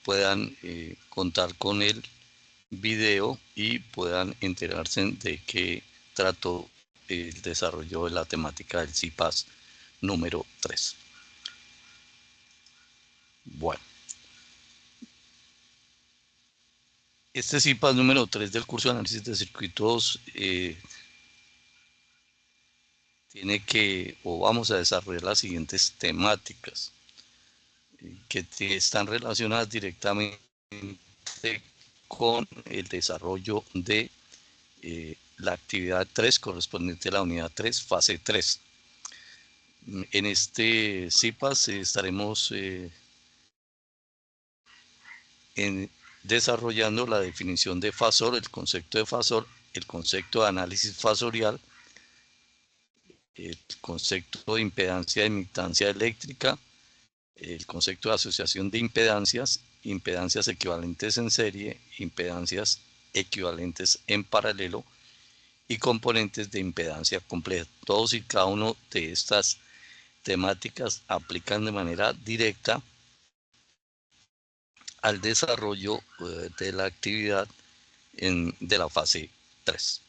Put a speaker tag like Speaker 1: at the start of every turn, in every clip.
Speaker 1: puedan contar con el video y puedan enterarse de qué trató el desarrollo de la temática del CIPAS número 3. Bueno, este CIPAS número 3 del curso de análisis de circuitos tiene que, o vamos a desarrollar las siguientes temáticas que están relacionadas directamente con el desarrollo de la actividad 3 correspondiente a la unidad 3, fase 3. En este CIPAS estaremos desarrollando la definición de fasor, el concepto de fasor, el concepto de análisis fasorial, el concepto de impedancia de imitancia eléctrica, el concepto de asociación de impedancias, impedancias equivalentes en serie, impedancias equivalentes en paralelo y componentes de impedancia compleja. Todos y cada uno de estas temáticas aplican de manera directa al desarrollo de la actividad de la fase 3.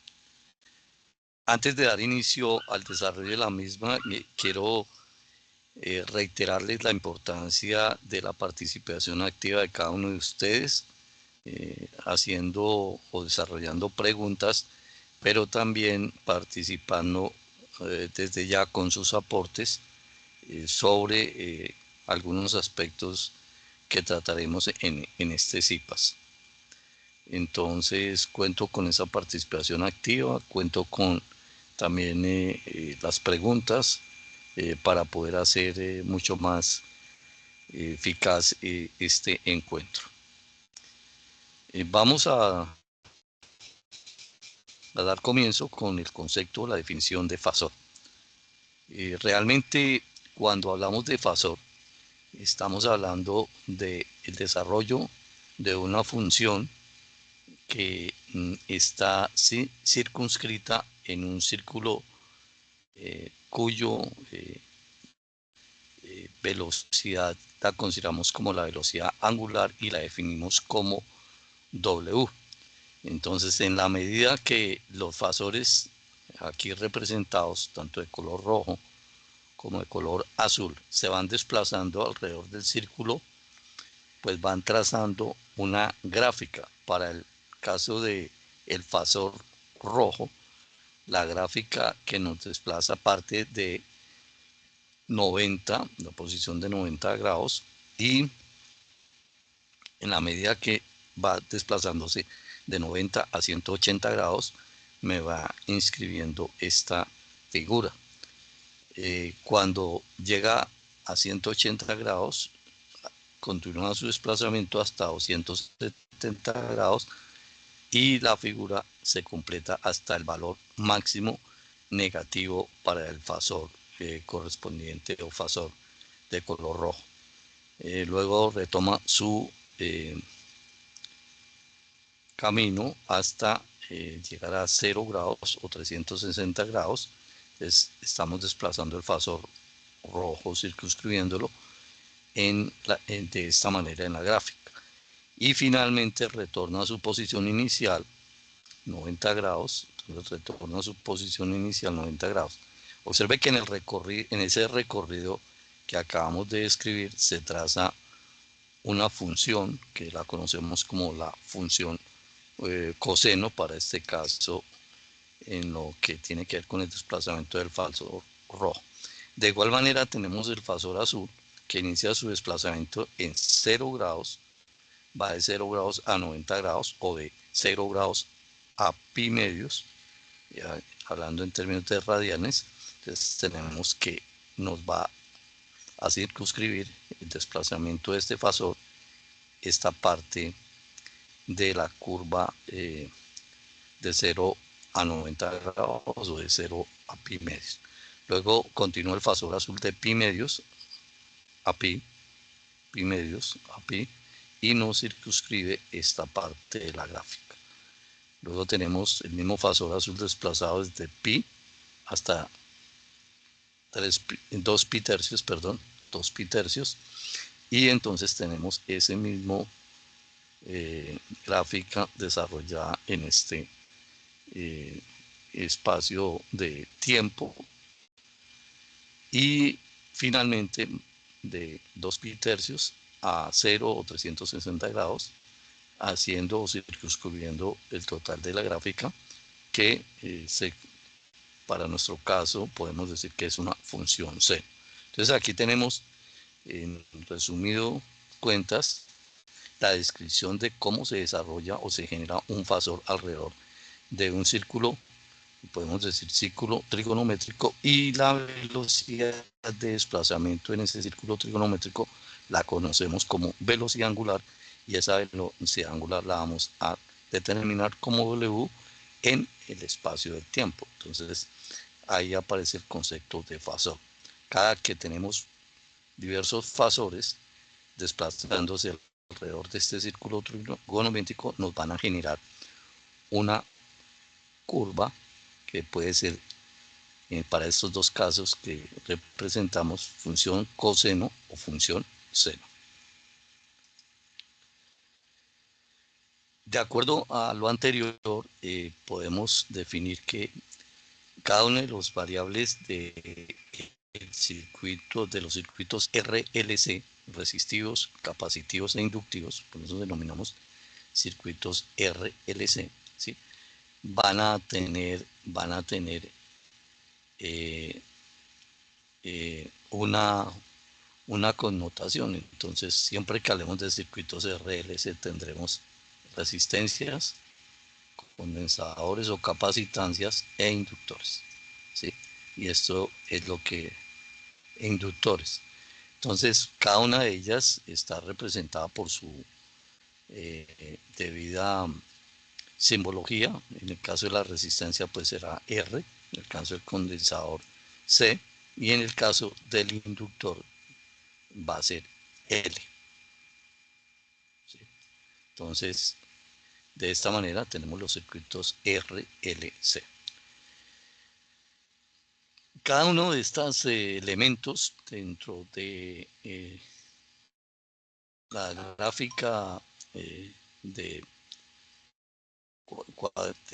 Speaker 1: Antes de dar inicio al desarrollo de la misma, quiero reiterarles la importancia de la participación activa de cada uno de ustedes, haciendo o desarrollando preguntas, pero también participando desde ya con sus aportes sobre algunos aspectos que trataremos en este CIPAS. Entonces cuento con esa participación activa, cuento con también las preguntas para poder hacer mucho más eficaz este encuentro. Vamos a dar comienzo con el concepto, la definición de fasor. Realmente cuando hablamos de fasor, estamos hablando del desarrollo de una función que está circunscrita en un círculo cuyo velocidad la consideramos como la velocidad angular y la definimos como W. Entonces, en la medida que los fasores aquí representados, tanto de color rojo como de color azul, se van desplazando alrededor del círculo, pues van trazando una gráfica. Para el caso de el fasor rojo, la gráfica que nos desplaza parte de 90, la posición de 90 grados, y en la medida que va desplazándose de 90 a 180 grados, me va inscribiendo esta figura. Cuando llega a 180 grados, continúa su desplazamiento hasta 270 grados y la figura se completa hasta el valor máximo negativo para el fasor correspondiente o fasor de color rojo. Luego retoma su camino hasta llegar a 0 grados o 360 grados. Entonces, estamos desplazando el fasor rojo, circunscribiéndolo de esta manera en la gráfica. Y finalmente retorna a su posición inicial, 90 grados. Entonces retorna a su posición inicial, 90 grados. Observe que en ese recorrido que acabamos de describir se traza una función que la conocemos como la función coseno, para este caso en lo que tiene que ver con el desplazamiento del fasor rojo. De igual manera tenemos el fasor azul, que inicia su desplazamiento en 0 grados, va de 0 grados a 90 grados o de 0 grados a pi medios, ya hablando en términos de radianes. Entonces tenemos que nos va a circunscribir el desplazamiento de este fasor, esta parte de la curva de 0 a 90 grados o de 0 a pi medios. Luego continúa el fasor azul de pi medios a pi medios a pi, y nos circunscribe esta parte de la gráfica. Luego tenemos el mismo fasor azul desplazado desde pi hasta 2 pi tercios, y entonces tenemos ese mismo gráfica desarrollada en este espacio de tiempo, y finalmente de 2 pi-tercios a 0 o 360 grados, haciendo o circunscribiendo el total de la gráfica, que para nuestro caso podemos decir que es una función C. Entonces aquí tenemos, en resumido cuentas, la descripción de cómo se desarrolla o se genera un fasor alrededor de un círculo, podemos decir círculo trigonométrico, y la velocidad de desplazamiento en ese círculo trigonométrico la conocemos como velocidad angular, y esa velocidad angular la vamos a determinar como W en el espacio del tiempo. Entonces ahí aparece el concepto de fasor. Cada que tenemos diversos fasores desplazándose alrededor de este círculo trigonométrico, nos van a generar una curva que puede ser, para estos dos casos que representamos, función coseno o función seno. De acuerdo a lo anterior, podemos definir que cada uno de los variables de los circuitos RLC, resistivos, capacitivos e inductivos, por eso denominamos circuitos RLC, ¿sí? van a tener una connotación. Entonces, siempre que hablemos de circuitos RLC tendremos resistencias, condensadores o capacitancias e inductores, ¿sí? Y esto es lo que inductores. Entonces, cada una de ellas está representada por su debida simbología. En el caso de la resistencia, pues será R, en el caso del condensador C, y en el caso del inductor va a ser L. ¿Sí? Entonces, de esta manera tenemos los circuitos RLC. Cada uno de estos elementos dentro de la gráfica de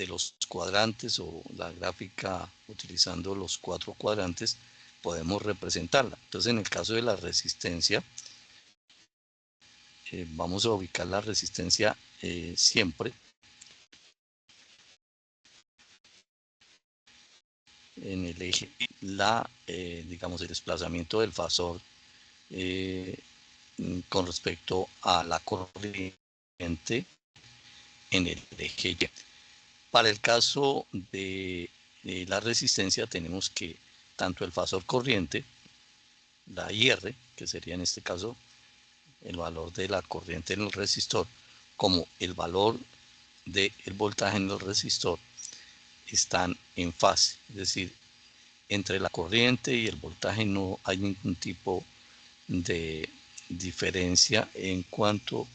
Speaker 1: los cuadrantes, o la gráfica utilizando los 4 cuadrantes, podemos representarla. Entonces, en el caso de la resistencia, vamos a ubicar la resistencia siempre en el eje, digamos, el desplazamiento del fasor con respecto a la corriente en el eje Y. Para el caso de la resistencia, tenemos que tanto el fasor corriente, la IR, que sería en este caso el valor de la corriente en el resistor, como el valor del voltaje en el resistor, están en fase. Es decir, entre la corriente y el voltaje no hay ningún tipo de diferencia en cuanto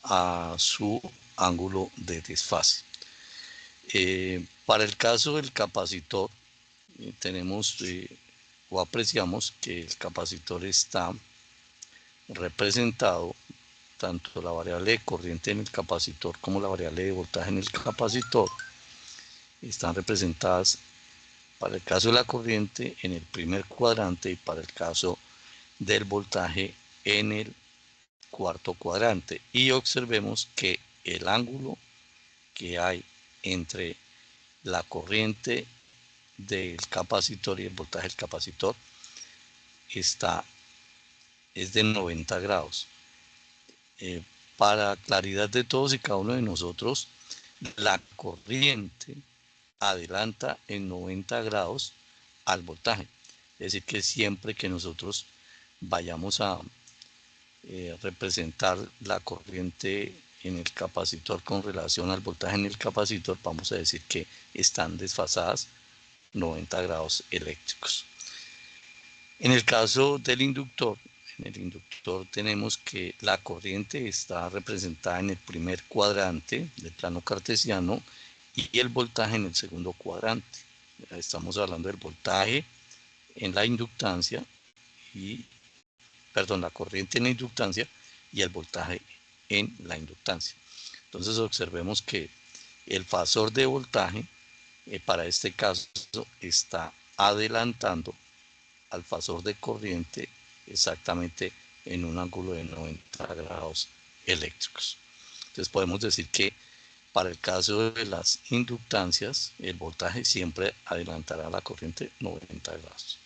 Speaker 1: a su ángulo de desfase. Para el caso del capacitor, tenemos o apreciamos que el capacitor está representado, tanto la variable de corriente en el capacitor como la variable de voltaje en el capacitor están representadas, para el caso de la corriente, en el primer cuadrante, y para el caso del voltaje en el cuarto cuadrante. Y observemos que el ángulo que hay entre la corriente del capacitor y el voltaje del capacitor es de 90 grados. Para claridad de todos y cada uno de nosotros, la corriente adelanta en 90 grados al voltaje. Es decir, que siempre que nosotros vayamos a representar la corriente en el capacitor con relación al voltaje en el capacitor, vamos a decir que están desfasadas 90 grados eléctricos. En el caso del inductor, en el inductor tenemos que la corriente está representada en el primer cuadrante del plano cartesiano y el voltaje en el segundo cuadrante. Estamos hablando del voltaje en la inductancia y perdón, la corriente en la inductancia y el voltaje en la inductancia. Entonces observemos que el fasor de voltaje para este caso está adelantando al fasor de corriente exactamente en un ángulo de 90 grados eléctricos. Entonces podemos decir que para el caso de las inductancias, el voltaje siempre adelantará la corriente 90 grados.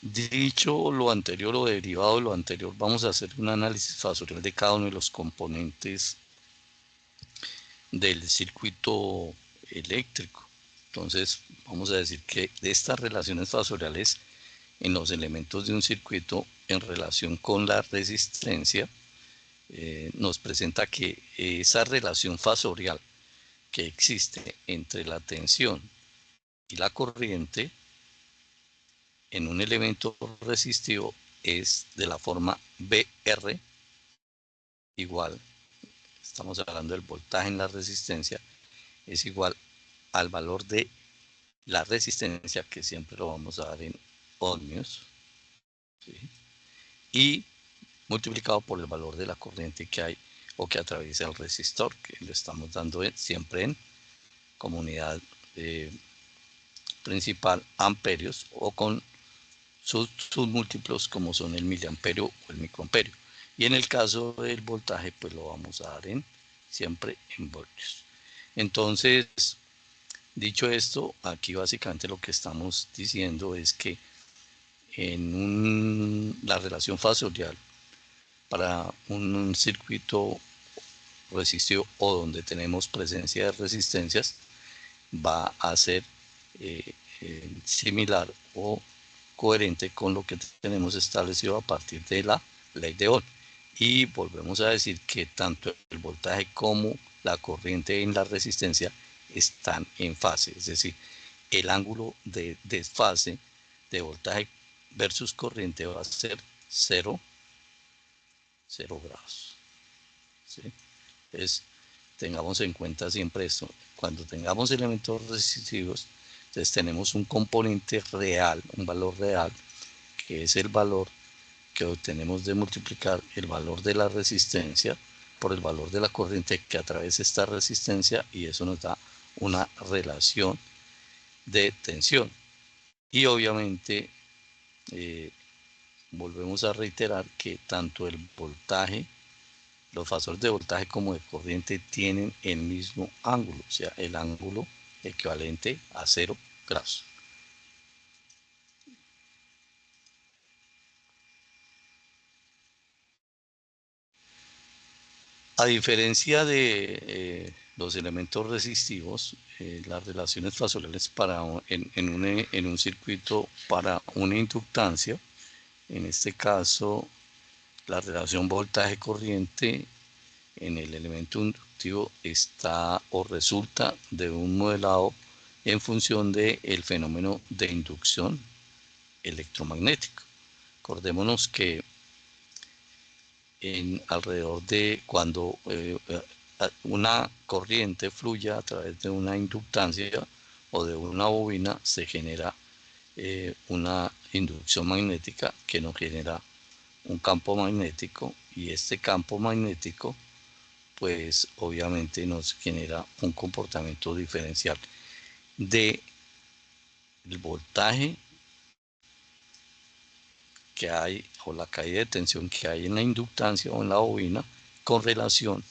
Speaker 1: Dicho lo anterior o derivado de lo anterior, vamos a hacer un análisis fasorial de cada uno de los componentes del circuito eléctrico. Entonces, vamos a decir que de estas relaciones fasoriales en los elementos de un circuito en relación con la resistencia, nos presenta que esa relación fasorial que existe entre la tensión y la corriente en un elemento resistivo es de la forma BR igual, estamos hablando del voltaje en la resistencia, es igual al valor de la resistencia, que siempre lo vamos a dar en ohmios, ¿sí? Y multiplicado por el valor de la corriente que hay o que atraviesa el resistor, que lo estamos dando siempre en comunidad principal amperios o con sus múltiplos como son el miliamperio o el microamperio. Y en el caso del voltaje, pues lo vamos a dar siempre en voltios. Entonces, dicho esto, aquí básicamente lo que estamos diciendo es que en la relación fasorial para un circuito resistivo o donde tenemos presencia de resistencias va a ser similar o coherente con lo que tenemos establecido a partir de la ley de Ohm. Y volvemos a decir que tanto el voltaje como la corriente en la resistencia están en fase, es decir, el ángulo de desfase de voltaje versus corriente va a ser 0 grados. ¿Sí? Entonces, tengamos en cuenta siempre esto. Cuando tengamos elementos resistivos, entonces tenemos un componente real, un valor real, que es el valor que obtenemos de multiplicar el valor de la resistencia por el valor de la corriente que atraviesa esta resistencia, y eso nos da una relación de tensión. Y obviamente volvemos a reiterar que tanto el voltaje, los fasores de voltaje como de corriente tienen el mismo ángulo, o sea, el ángulo equivalente a 0 grados. A diferencia de los elementos resistivos, las relaciones fasoriales en un circuito para una inductancia, en este caso la relación voltaje-corriente en el elemento inductivo está o resulta de un modelado en función del fenómeno de inducción electromagnético. Acordémonos que alrededor de cuando una corriente fluye a través de una inductancia o de una bobina, se genera una inducción magnética que nos genera un campo magnético, y este campo magnético pues obviamente nos genera un comportamiento diferencial de el voltaje que hay o la caída de tensión que hay en la inductancia o en la bobina con relación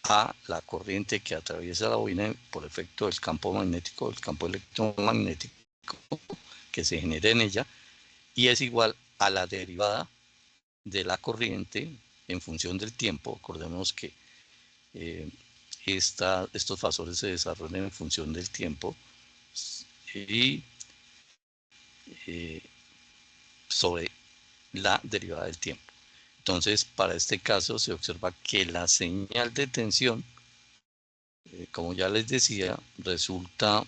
Speaker 1: a la corriente que atraviesa la bobina por efecto del campo magnético, del campo electromagnético que se genera en ella, y es igual a la derivada de la corriente en función del tiempo. Acordemos que estos fasores se desarrollan en función del tiempo y sobre la derivada del tiempo. Entonces, para este caso se observa que la señal de tensión, como ya les decía, resulta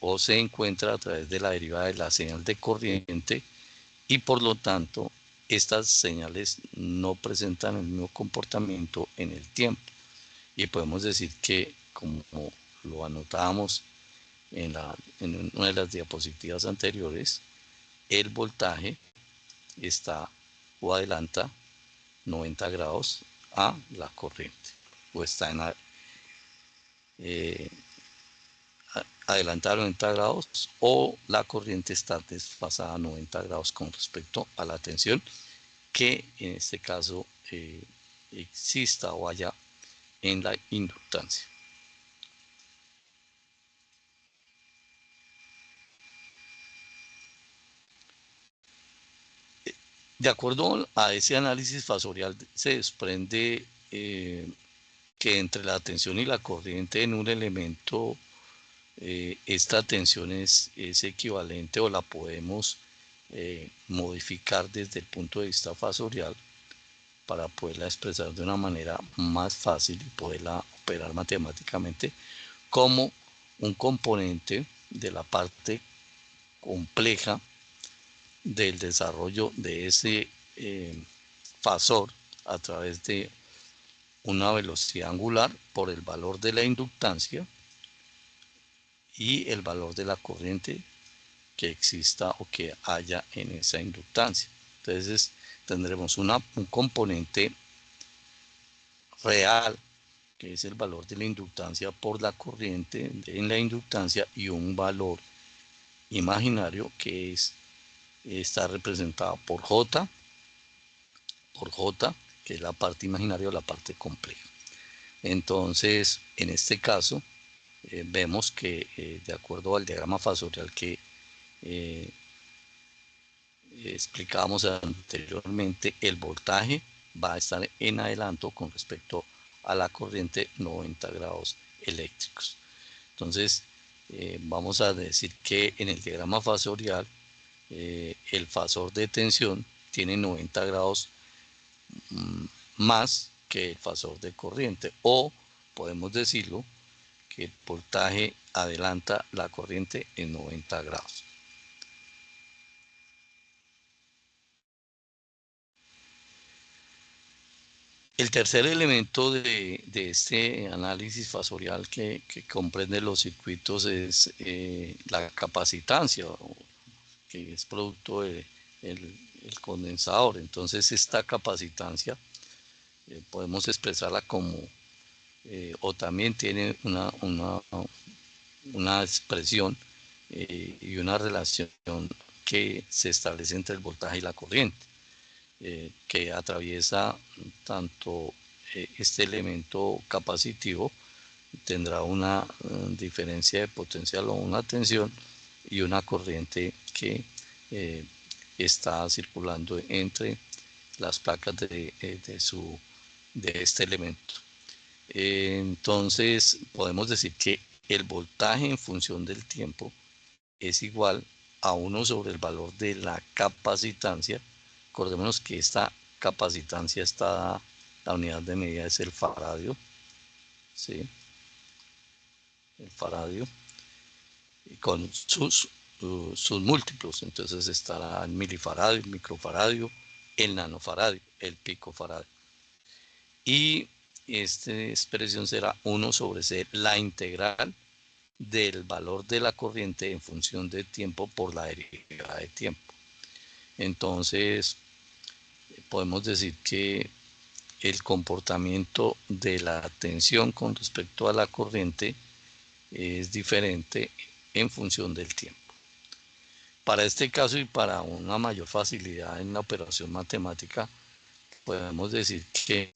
Speaker 1: o se encuentra a través de la derivada de la señal de corriente y por lo tanto estas señales no presentan el mismo comportamiento en el tiempo. Y podemos decir que, como lo anotábamos en una de las diapositivas anteriores, el voltaje está o adelanta 90 grados a la corriente, o está adelantada a 90 grados, o la corriente está desfasada a 90 grados con respecto a la tensión que en este caso exista o haya en la inductancia. De acuerdo a ese análisis fasorial se desprende que entre la tensión y la corriente en un elemento esta tensión es equivalente o la podemos modificar desde el punto de vista fasorial para poderla expresar de una manera más fácil y poderla operar matemáticamente como un componente de la parte compleja del desarrollo de ese fasor a través de una velocidad angular por el valor de la inductancia y el valor de la corriente que exista o que haya en esa inductancia. Entonces tendremos un componente real, que es el valor de la inductancia por la corriente en la inductancia, y un valor imaginario que está representado por J, que es la parte imaginaria o la parte compleja. Entonces, en este caso, vemos que de acuerdo al diagrama fasorial que explicábamos anteriormente, el voltaje va a estar en adelanto con respecto a la corriente 90 grados eléctricos. Entonces, vamos a decir que en el diagrama fasorial el fasor de tensión tiene 90 grados más que el fasor de corriente, o podemos decirlo que el voltaje adelanta la corriente en 90 grados. El tercer elemento de este análisis fasorial que comprende los circuitos es la capacitancia, que es producto del el condensador. Entonces esta capacitancia podemos expresarla como, o también tiene una expresión y una relación que se establece entre el voltaje y la corriente, que atraviesa tanto este elemento capacitivo, tendrá una diferencia de potencial o una tensión y una corriente que está circulando entre las placas de este elemento. Entonces podemos decir que el voltaje en función del tiempo es igual a 1 sobre el valor de la capacitancia. Acordémonos que esta capacitancia está, la unidad de medida es el faradio, ¿sí? El faradio, y con sus múltiplos. Entonces estará el milifaradio, el microfaradio, el nanofaradio, el picofaradio. Y esta expresión será 1 sobre C, la integral del valor de la corriente en función de tiempo por la derivada de tiempo. Entonces, podemos decir que el comportamiento de la tensión con respecto a la corriente es diferente en función del tiempo. Para este caso y para una mayor facilidad en la operación matemática, podemos decir que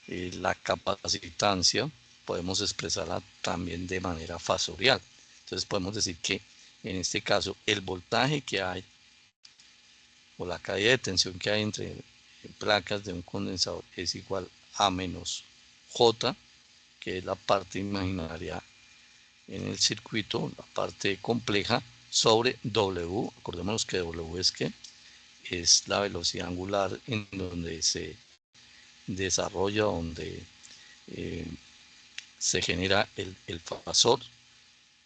Speaker 1: la capacitancia podemos expresarla también de manera fasorial. Entonces podemos decir que en este caso el voltaje que hay o la caída de tensión que hay entre placas de un condensador es igual a menos J, que es la parte imaginaria en el circuito, la parte compleja, sobre W. Acordémonos que W es la velocidad angular en donde se desarrolla, donde se genera el fasor,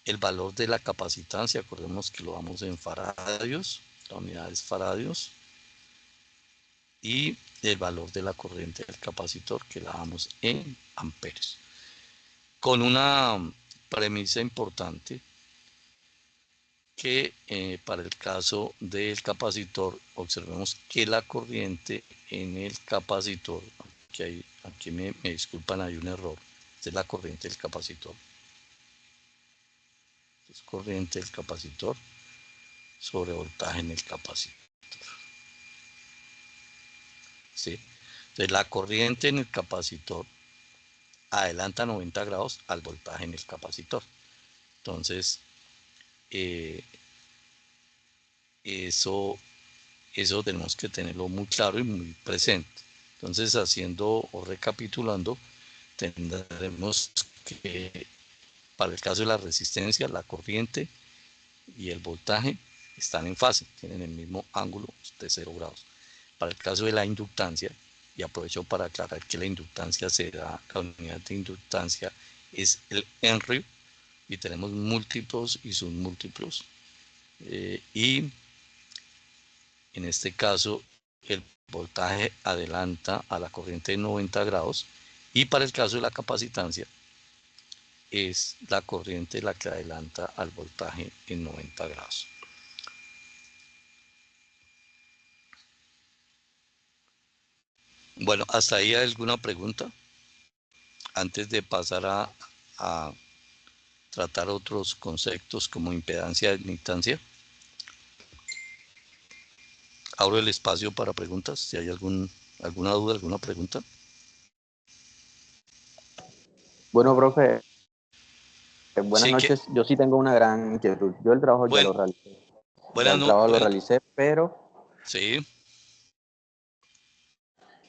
Speaker 1: el valor de la capacitancia, acordemos que lo damos en faradios, la unidad es faradios, y el valor de la corriente del capacitor, que la damos en amperes. Con una premisa importante, que para el caso del capacitor, observemos que la corriente en el capacitor, aquí me disculpan, hay un error, esta es la corriente del capacitor, es corriente del capacitor sobre voltaje en el capacitor, ¿sí? Entonces la corriente en el capacitor adelanta 90 grados al voltaje en el capacitor. Entonces, eso tenemos que tenerlo muy claro y muy presente. Entonces, haciendo o recapitulando, tendremos que, para el caso de la resistencia, la corriente y el voltaje están en fase, tienen el mismo ángulo de 0 grados. Para el caso de la inductancia, y aprovecho para aclarar que la inductancia será, la unidad de inductancia es el Henry, y tenemos múltiplos y submúltiplos, y en este caso el voltaje adelanta a la corriente de 90 grados, y para el caso de la capacitancia es la corriente la que adelanta al voltaje en 90 grados. Bueno, ¿hasta ahí hay alguna pregunta? Antes de pasar a tratar otros conceptos como impedancia y admitancia. Abro el espacio para preguntas, si hay alguna duda, alguna pregunta.
Speaker 2: Bueno, profe, buenas
Speaker 1: Sí,
Speaker 2: noches. Yo sí tengo una gran inquietud. Yo el trabajo ya
Speaker 1: bueno,
Speaker 2: lo realicé. Ya
Speaker 1: buenas
Speaker 2: el
Speaker 1: noches.
Speaker 2: trabajo lo realicé,
Speaker 1: Sí, sí lo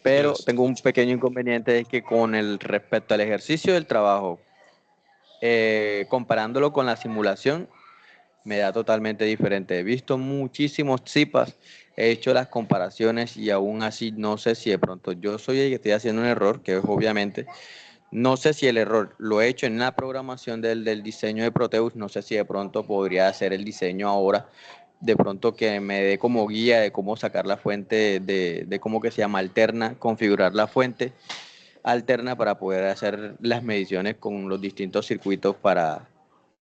Speaker 2: pero tengo un
Speaker 1: escucho.
Speaker 2: pequeño inconveniente, es que con el respecto al ejercicio del trabajo, comparándolo con la simulación, me da totalmente diferente. He visto muchísimos zipas, he hecho las comparaciones y aún así no sé si de pronto yo soy el que estoy haciendo un error, que es obviamente, no sé si el error lo he hecho en la programación del diseño de Proteus, no sé si de pronto podría hacer el diseño ahora, de pronto que me dé como guía de cómo sacar la fuente de cómo que se llama alterna, configurar la fuente alterna para poder hacer las mediciones con los distintos circuitos para,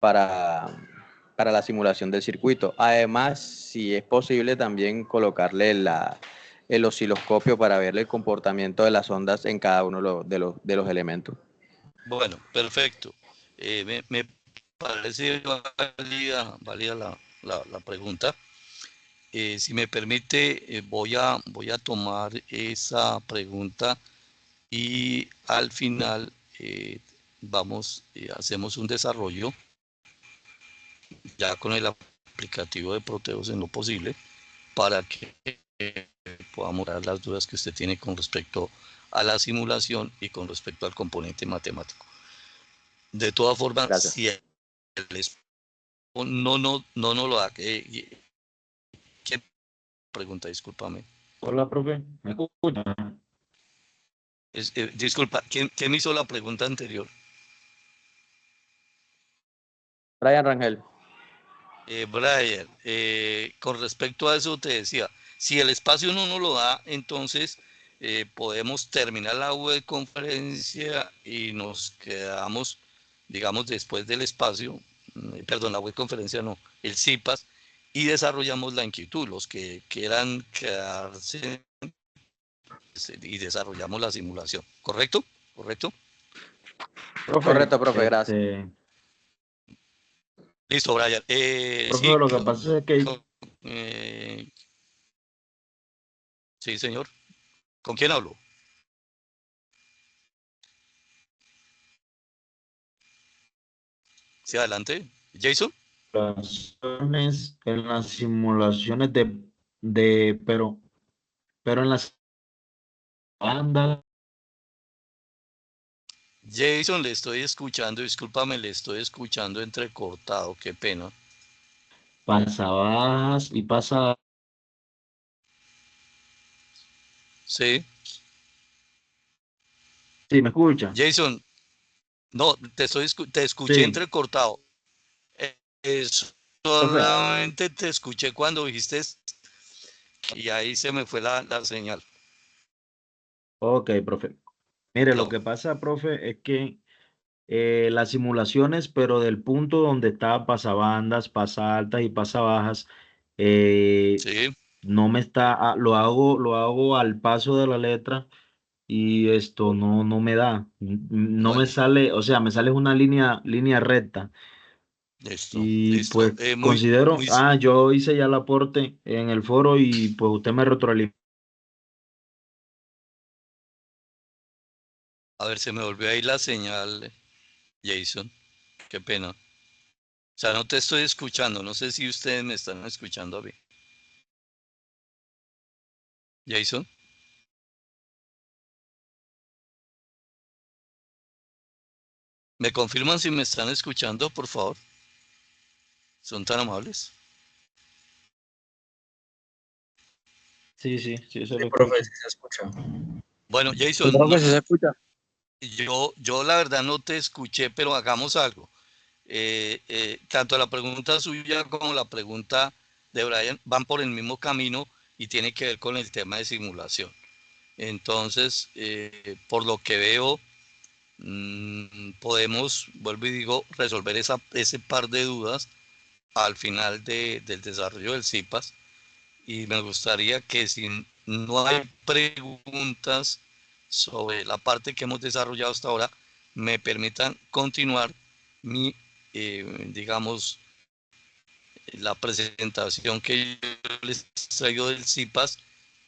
Speaker 2: para la simulación del circuito. Además, si es posible también colocarle el osciloscopio para ver el comportamiento de las ondas en cada uno de los elementos.
Speaker 1: Bueno, perfecto. Me parece válida la pregunta. Si me permite, voy a tomar esa pregunta y al final hacemos un desarrollo ya con el aplicativo de Proteus en lo posible para que podamos dar las dudas que usted tiene con respecto a la simulación y con respecto al componente matemático. De todas formas,
Speaker 2: Gracias.
Speaker 1: si el no lo da, ¿qué pregunta? Discúlpame.
Speaker 3: Hola, profe. ¿Me escucha?
Speaker 1: Disculpa, ¿quién hizo la pregunta anterior?
Speaker 2: Brian Rangel.
Speaker 1: Brian, con respecto a eso te decía, si el espacio no nos lo da, entonces podemos terminar la web conferencia y nos quedamos, digamos, después del espacio, perdón, la web conferencia no, el CIPAS, y desarrollamos la inquietud, los que quieran quedarse y desarrollamos la simulación. ¿Correcto? ¿Correcto?
Speaker 3: Profe,
Speaker 2: Correcto, profe, gracias.
Speaker 1: Listo, Brian.
Speaker 3: Profe,
Speaker 1: Sí,
Speaker 3: lo que pasa es que
Speaker 1: eh, sí, señor. ¿Con quién hablo? Sí, adelante. Jason.
Speaker 3: en las simulaciones pero en las bandas
Speaker 1: Jason, le estoy escuchando, discúlpame, le estoy escuchando entrecortado, qué pena.
Speaker 3: pasabajas y pasa,
Speaker 1: Sí,
Speaker 3: sí, ¿me escucha?
Speaker 1: Jason, no, te escuché
Speaker 3: Sí,
Speaker 1: entrecortado.
Speaker 2: Profe,
Speaker 1: solamente te escuché cuando dijiste y ahí se me fue la señal.
Speaker 3: Ok, profe. Mire, lo
Speaker 1: Aló.
Speaker 3: que pasa, profe, es que las simulaciones, pero del punto donde está pasabandas, pasaltas y pasabajas, eh,
Speaker 1: Sí,
Speaker 3: no me está, lo hago al paso de la letra y esto no me da, no me
Speaker 1: bueno,
Speaker 3: sale, o sea, me sale una línea recta
Speaker 1: listo,
Speaker 3: y
Speaker 1: listo.
Speaker 3: pues considero,
Speaker 1: Muy,
Speaker 3: yo hice ya el aporte en el foro y pues usted me retroalimentó.
Speaker 1: a ver, se me volvió ahí la señal, Jason. Qué pena. O sea, no te estoy escuchando. No sé si ustedes me están escuchando a mí. Jason, ¿me confirman si me están escuchando, por favor? ¿Son tan amables?
Speaker 3: Sí, sí, sí, se
Speaker 4: Sí,
Speaker 3: lo
Speaker 4: profe,
Speaker 3: escucho.
Speaker 4: sí se escucha.
Speaker 1: Bueno,
Speaker 2: ¿sí,
Speaker 1: Jason,
Speaker 2: profe, si se escucha?
Speaker 1: yo la verdad no te escuché, pero hagamos algo. Tanto la pregunta suya como la pregunta de Brian van por el mismo camino y tiene que ver con el tema de simulación. Entonces, por lo que veo, podemos, vuelvo y digo, resolver ese par de dudas al final del desarrollo del CIPAS. Y me gustaría que si no hay preguntas sobre la parte que hemos desarrollado hasta ahora, me permitan continuar mi, digamos, la presentación que yo les traigo del CIPAS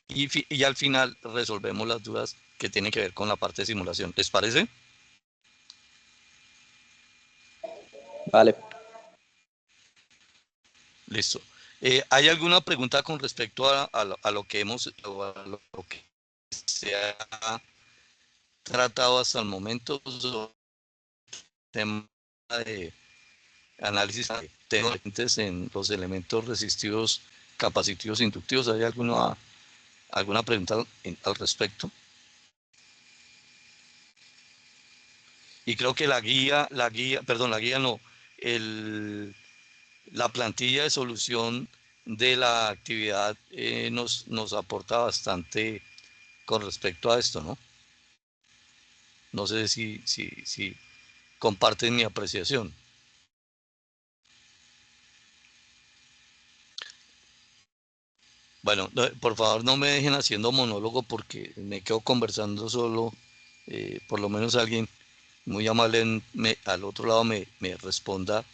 Speaker 1: y al final resolvemos las dudas que tienen que ver con la parte de simulación. ¿Les parece?
Speaker 2: Vale.
Speaker 1: Listo. ¿Hay alguna pregunta con respecto a lo que hemos, a lo que se ha tratado hasta el momento sobre el tema de análisis de tecnologías en los elementos resistivos, capacitivos, inductivos? ¿Hay alguna pregunta al respecto? Y creo que perdón, la guía no, el, la plantilla de solución de la actividad nos aporta bastante con respecto a esto, ¿no? No sé si comparten mi apreciación. Bueno, por favor no me dejen haciendo monólogo porque me quedo conversando solo. Por lo menos alguien muy amable al otro lado me responda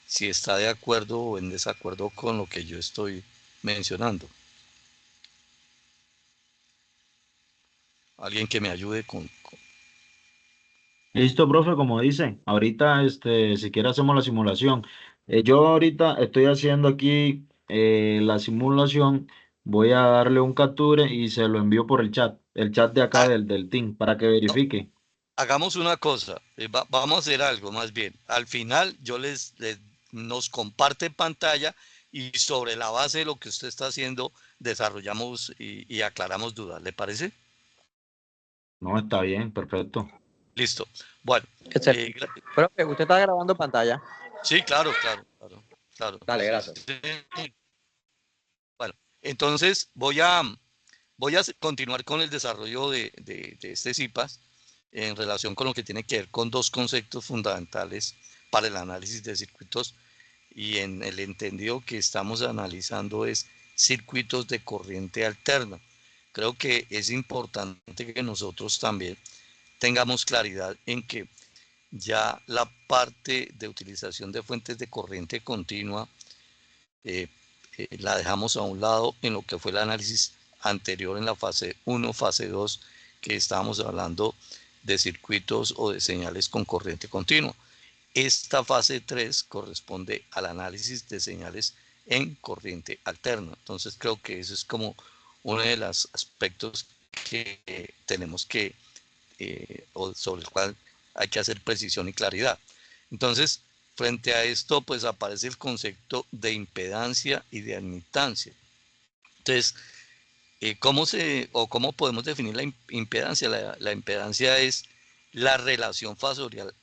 Speaker 1: si está de acuerdo o en desacuerdo con lo que yo estoy mencionando. Alguien que me ayude
Speaker 3: Listo, profe, como dice, ahorita, si quiere hacemos la simulación. Yo ahorita estoy haciendo aquí la simulación, voy a darle un capture y se lo envío por el chat de acá
Speaker 1: Ah,
Speaker 3: del team, para que
Speaker 1: no,
Speaker 3: verifique.
Speaker 1: hagamos una cosa, vamos a hacer algo más bien. Al final nos comparte pantalla y sobre la base de lo que usted está haciendo desarrollamos y aclaramos dudas. ¿Le parece?
Speaker 3: No, está bien, perfecto.
Speaker 1: Listo. Bueno,
Speaker 2: Excelente. Profe, ¿usted está grabando pantalla?
Speaker 1: sí, claro.
Speaker 2: Dale,
Speaker 1: Sí,
Speaker 2: gracias.
Speaker 1: sí. Bueno, entonces voy a continuar con el desarrollo de este CIPAS en relación con lo que tiene que ver con dos conceptos fundamentales para el análisis de circuitos y en el entendido que estamos analizando es circuitos de corriente alterna. Creo que es importante que nosotros también tengamos claridad en que ya la parte de utilización de fuentes de corriente continua eh, la dejamos a un lado en lo que fue el análisis anterior en la fase 1, fase 2, que estábamos hablando de circuitos o de señales con corriente continua. Esta fase 3 corresponde al análisis de señales en corriente alterna. Entonces creo que eso es como uno de los aspectos que tenemos que, o sobre el cual hay que hacer precisión y claridad. Entonces, frente a esto, pues aparece el concepto de impedancia y de admitancia. Entonces, ¿cómo podemos definir la impedancia? La impedancia es la relación fasorial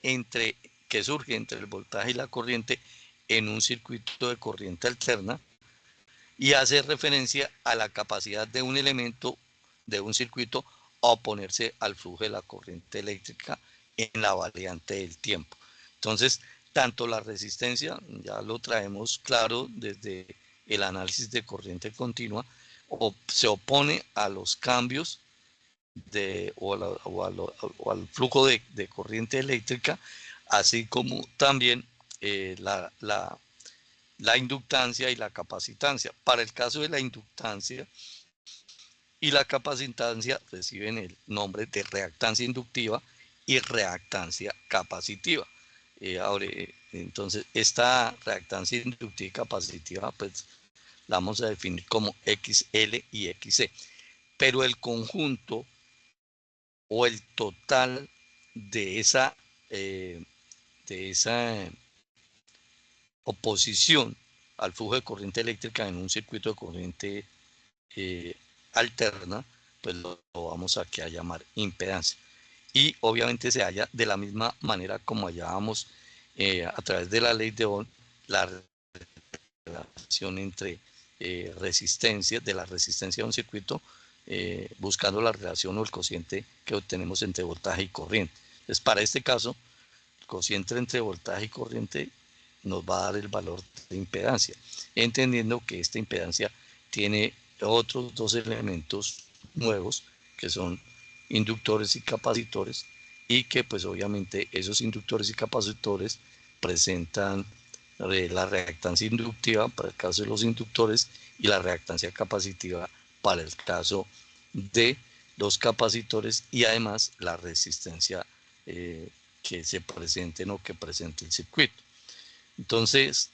Speaker 1: que surge entre el voltaje y la corriente en un circuito de corriente alterna y hace referencia a la capacidad de un elemento de un circuito a oponerse al flujo de la corriente eléctrica en la variante del tiempo. Entonces, tanto la resistencia, ya lo traemos claro desde el análisis de corriente continua, se opone a los cambios o al flujo de corriente eléctrica, así como también la inductancia y la capacitancia. Para el caso de la inductancia y la capacitancia reciben el nombre de reactancia inductiva y reactancia capacitiva. Entonces, esta reactancia inductiva y capacitiva, pues la vamos a definir como XL y XC. Pero el conjunto o el total de esa oposición al flujo de corriente eléctrica en un circuito de corriente alterna, pues lo vamos a llamar impedancia. Y obviamente se halla de la misma manera como hallábamos a través de la ley de Ohm, la relación entre resistencia, de la resistencia de un circuito, buscando la relación o el cociente que obtenemos entre voltaje y corriente. Entonces, para este caso, el cociente entre voltaje y corriente nos va a dar el valor de impedancia, entendiendo que esta impedancia tiene otros dos elementos nuevos, que son inductores y capacitores, y que pues obviamente esos inductores y capacitores presentan la reactancia inductiva para el caso de los inductores y la reactancia capacitiva para el caso de los capacitores, y además la resistencia que se presenten o que presente el circuito. Entonces,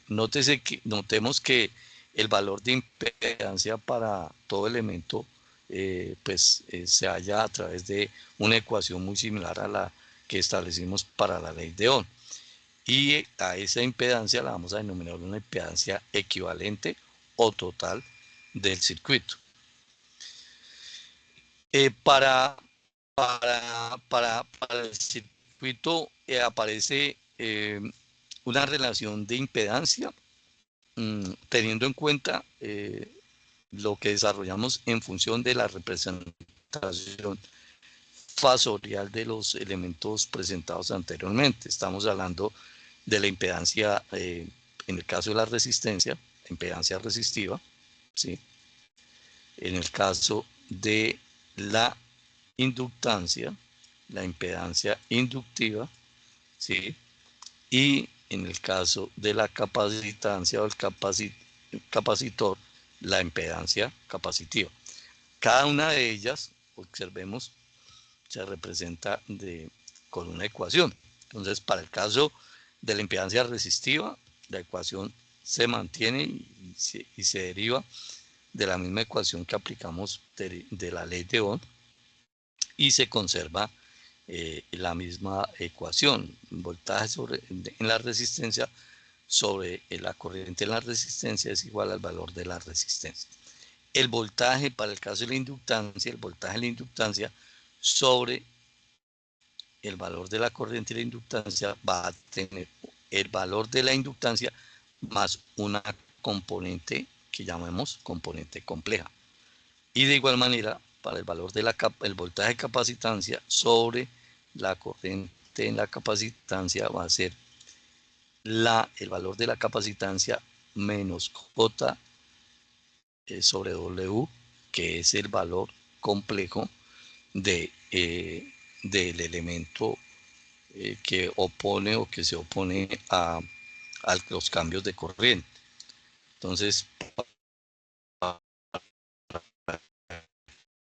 Speaker 1: notemos que el valor de impedancia para todo elemento se halla a través de una ecuación muy similar a la que establecimos para la ley de Ohm. Y a esa impedancia la vamos a denominar una impedancia equivalente o total del circuito. Para el circuito aparece una relación de impedancia teniendo en cuenta lo que desarrollamos en función de la representación fasorial de los elementos presentados anteriormente. Estamos hablando de la impedancia, en el caso de la resistencia, impedancia resistiva, ¿sí? En el caso de la inductancia, la impedancia inductiva, ¿sí? Y en el caso de la capacitancia o el capacitor, la impedancia capacitiva. Cada una de ellas, observemos, se representa con una ecuación. Entonces, para el caso de la impedancia resistiva, la ecuación se mantiene y se deriva de la misma ecuación que aplicamos de la ley de Ohm, y se conserva la misma ecuación, voltaje en la resistencia sobre la corriente en la resistencia es igual al valor de la resistencia. El voltaje para el caso de la inductancia, el voltaje de la inductancia sobre el valor de la corriente y la inductancia va a tener el valor de la inductancia más una componente que llamamos componente compleja. Y de igual manera, para el valor de el voltaje de capacitancia sobre la corriente en la capacitancia va a ser el valor de la capacitancia menos J sobre W, que es el valor complejo del elemento que opone o que se opone a los cambios de corriente. Entonces,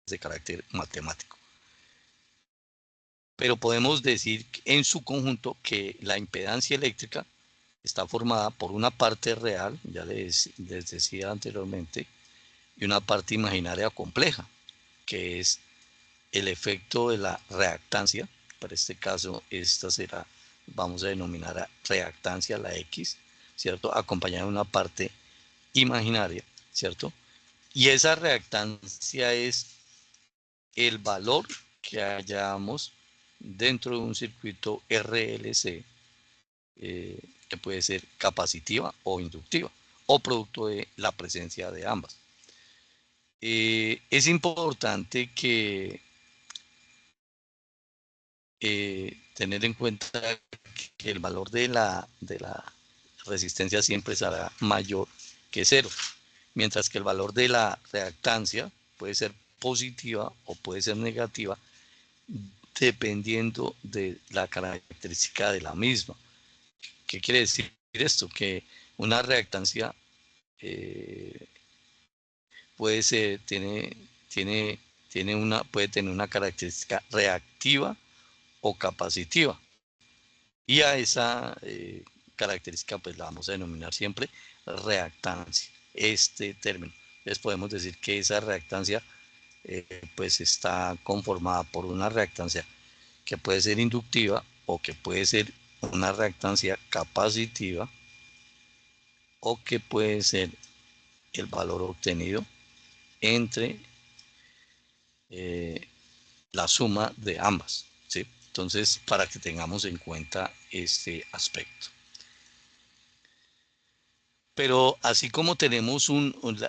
Speaker 1: de carácter matemático. Pero podemos decir en su conjunto que la impedancia eléctrica está formada por una parte real, ya les decía anteriormente, y una parte imaginaria compleja, que es el efecto de la reactancia. Para este caso, esta será, vamos a denominar a reactancia, la X, ¿cierto? Acompañada de una parte imaginaria, ¿cierto? Y esa reactancia es el valor que hallamos dentro de un circuito RLC, que puede ser capacitiva o inductiva, o producto de la presencia de ambas. Es importante que tener en cuenta que el valor de la resistencia siempre será mayor que 0, mientras que el valor de la reactancia puede ser positiva o puede ser negativa dependiendo de la característica de la misma. ¿Qué quiere decir esto? Que una reactancia puede tener una característica reactiva o capacitiva. Y a esa característica pues la vamos a denominar siempre reactancia, este término. Entonces podemos decir que esa reactancia pues está conformada por una reactancia que puede ser inductiva o que puede ser una reactancia capacitiva o que puede ser el valor obtenido entre la suma de ambas, ¿sí? Entonces, para que tengamos en cuenta este aspecto. Pero así como tenemos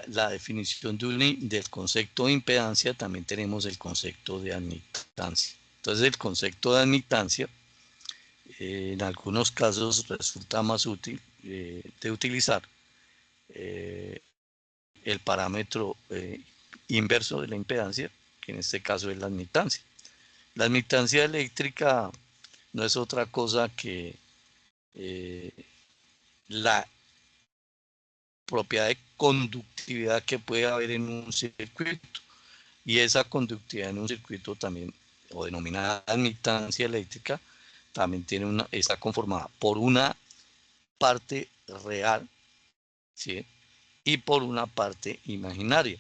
Speaker 1: la definición del concepto de impedancia, también tenemos el concepto de admitancia. Entonces, el concepto de admitancia, en algunos casos resulta más útil de utilizar el parámetro inverso de la impedancia, que en este caso es la admitancia. La admitancia eléctrica no es otra cosa que la propiedad de conductividad que puede haber en un circuito. Y esa conductividad en un circuito también, o denominada admitancia eléctrica, también está conformada por una parte real, ¿sí? Y por una parte imaginaria.